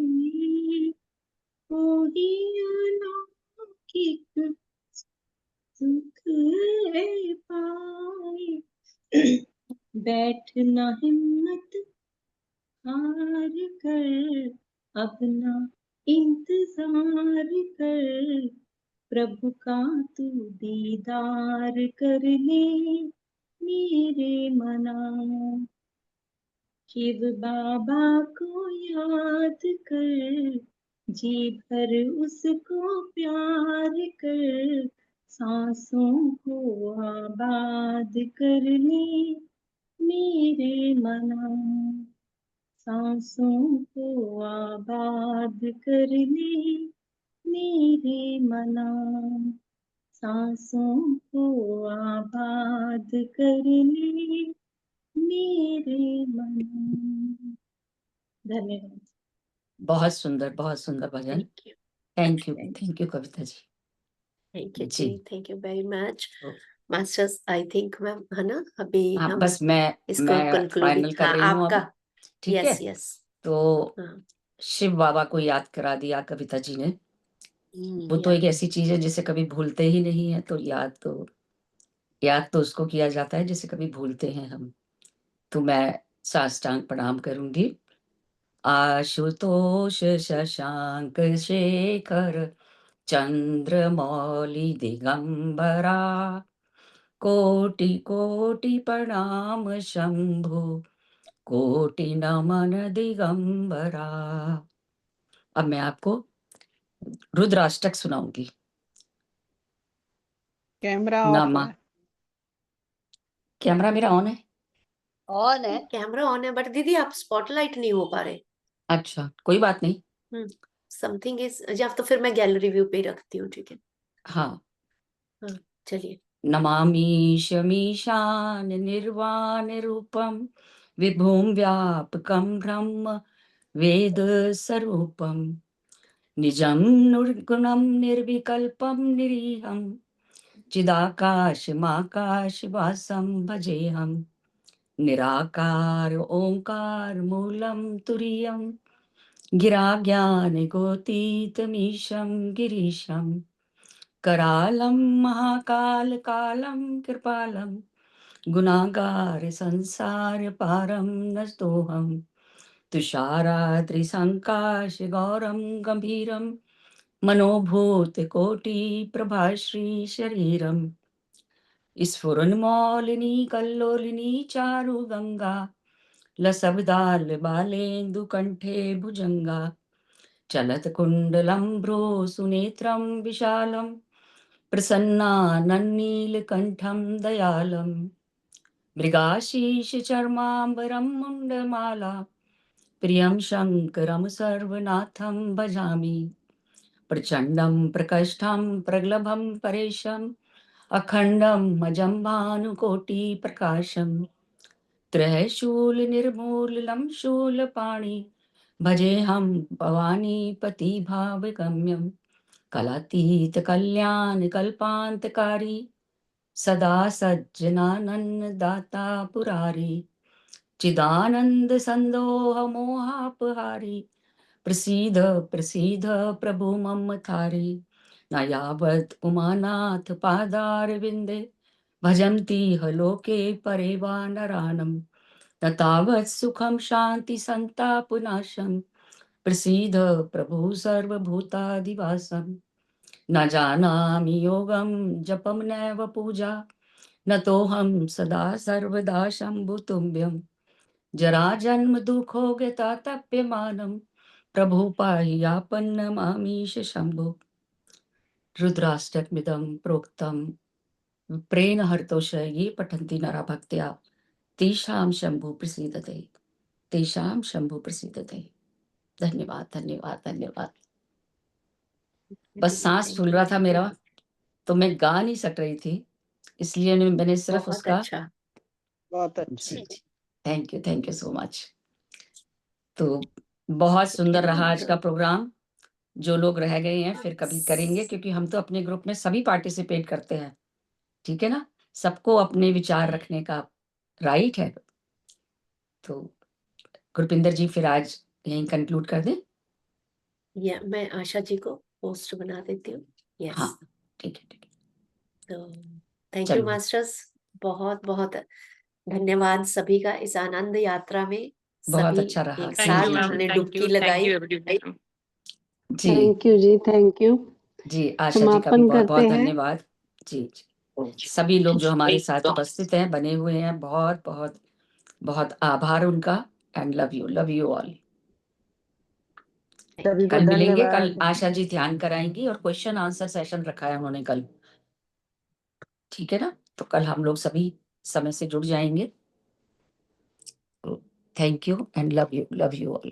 वो ही अलौकिक सुख पाए। बैठना हिम्मत हार कर, अपना इंतजार कर, प्रभु का तू दीदार कर ले मेरे मना, शिव बाबा को याद कर, जी भर उसको प्यार कर, सांसों को आबाद कर ले मेरे मना, सांसों को आबाद कर ले मेरे मना, सांसों को आबाद कर ले मेरे मना। धन्यवाद। बहुत सुंदर भजन। Thank you thank you Kavita ji. Thank you जी। जी, थैंक यू वेरी मच तो मास्टर्स। आई थिंक मैम है ना, अभी हाँ, हम बस मैं इसको कंक्लूडिंग, फाइनल कर हाँ रही हूँ आपका, अब, ठीक है? यस यस, तो हाँ शिव बाबा को याद करा दिया कविता जी ने। वो तो या एक ऐसी चीज है जिसे कभी भूलते ही नहीं है, तो याद तो उसको किया जाता है जिसे कभी भूलते हैं हम। तो मैं साष्टांग प्रणाम करूंगी। आशुतोष शशांक शेखर चंद्रमौली दिगंबरा, कोटि कोटि प्रणाम शंभु, कोटि नमन दिगंबरा। अब मैं आपको रुद्राष्टक सुनाऊंगी। कैमरा ऑफ नमा, है। कैमरा मेरा ऑन है। ऑन है। कैमरा ऑन है, बट दीदी आप स्पॉटलाइट नहीं हो पा रहे। अच्छा, कोई बात नहीं। समथिंग इज, या तो फिर मैं गैलरी व्यू पे ही रखती हूँ, ठीक है। हाँ, चलिए। नमामीशमीशान निर्वाण रूपम, विभुं व्यापकं ब्रह्म वेद स्वरूपम, निजं निर्गुणं निर्विकल्पं निरीहं, चिदाकाशमाकाशवासं भजेऽहं, निराकार ओंकार मूलं तुरीयं, गिराज्ञानगोतीतमीशं गिरीशं, करालं महाकाल कालं कृपालं, गुणागार संसार पारं नतोऽहं, तुषाराद्रिसङ्काश गौरं गम्भीरं, मनोभूतकोटि प्रभाश्री शरीरम्, स्फुरन्मौलिनी कल्लोलिनी चारुगङ्गा, लसब्दाल बालेन्दुकण्ठे भुजङ्गा, चलत्कुण्डलम्भ्रो सुनेत्रं विशालं, प्रसन्नानन्नीलकण्ठं दयालं, मृगाशीर्षचर्माम्बरं मुण्डमाला, प्रियं शङ्करं सर्वनाथं भजामि, प्रचण्डं प्रकष्ठं प्रगल्भं परेशम्, अखण्डं अजं भानुकोटिप्रकाशम्, त्रयशूलनिर्मूलं शूलपाणि, भजेऽहं भवानीपतिभावगम्यं, कलातीतकल्याणकल्पान्तकारी, सदा सज्जनानन्ददाता पुरारी, चिदानन्दसन्दोहमोहापहारी, प्रसीद प्रसीद प्रभु मम थारी, न यावत् उमानाथ पादारविन्दे, भजन्ति ह लोके परे वा नरानं, न तावत् सुखं शान्ति सन्तापनाशं, प्रसीद प्रभु सर्वभूतादिवासं, न जानामि योगं जपं नैव पूजा, न तोऽहं सदा सर्वदा शम्भुतुम्बं, जराजन्म दुःखोगतातप्यमानं, प्रभु पाहि यापन्नमामीश शम्भो, रुद्राष्टकमिदं प्रोक्तं प्रेण हर्तोष ये पठन्ति नरा भक्त्या, तेषां शम्भु प्रसीदते, तेषां शम्भु प्रसीदते। धन्यवाद धन्यवाद धन्यवाद। बस सांस फूल रहा था मेरा, तो मैं गा नहीं सक रही थी, इसलिए मैंने सिर्फ बहुत उसका। अच्छा, बहुत अच्छा। जी, थैंक यू सो मच। तो बहुत सुंदर रहा आज का प्रोग्राम। जो लोग रह गए हैं फिर कभी करेंगे, क्योंकि हम तो अपने ग्रुप में सभी पार्टिसिपेट करते हैं, ठीक है ना। सबको अपने विचार रखने का राइट है। तो गुरपिंदर जी फिर आज यहीं कंक्लूड कर दें। या मैं आशा जी को पोस्ट बना देती हूँ। यस, हाँ, ठीक है। तो थैंक यू चलिए, मास्टर्स, बहुत बहुत धन्यवाद सभी का इस आनंद यात्रा में। बहुत सभी अच्छा रहा। एक थैंक साथ यू मैम, हमने थैंक डुबकी यू लगाई। एवरीवन। जी थैंक यू जी, थैंक यू। जी, आशा जी का भी समापन बहुत करते बहुत हैं। धन्यवाद। जी जी, सभी लोग जो हमारे साथ उपस्थित हैं, बने हुए हैं, बहुत बहुत बहुत आभार उनका। And love you all. सभी को कल मिलेंगे। कल धन्यवाद। आशा जी ध्यान कराएंगी और क्वेश्चन आंसर सेशन रखा है उन्होंने कल, ठीक है ना। तो कल हम लोग सभी समय से जुड़ जाएंगे। Thank you and love you all.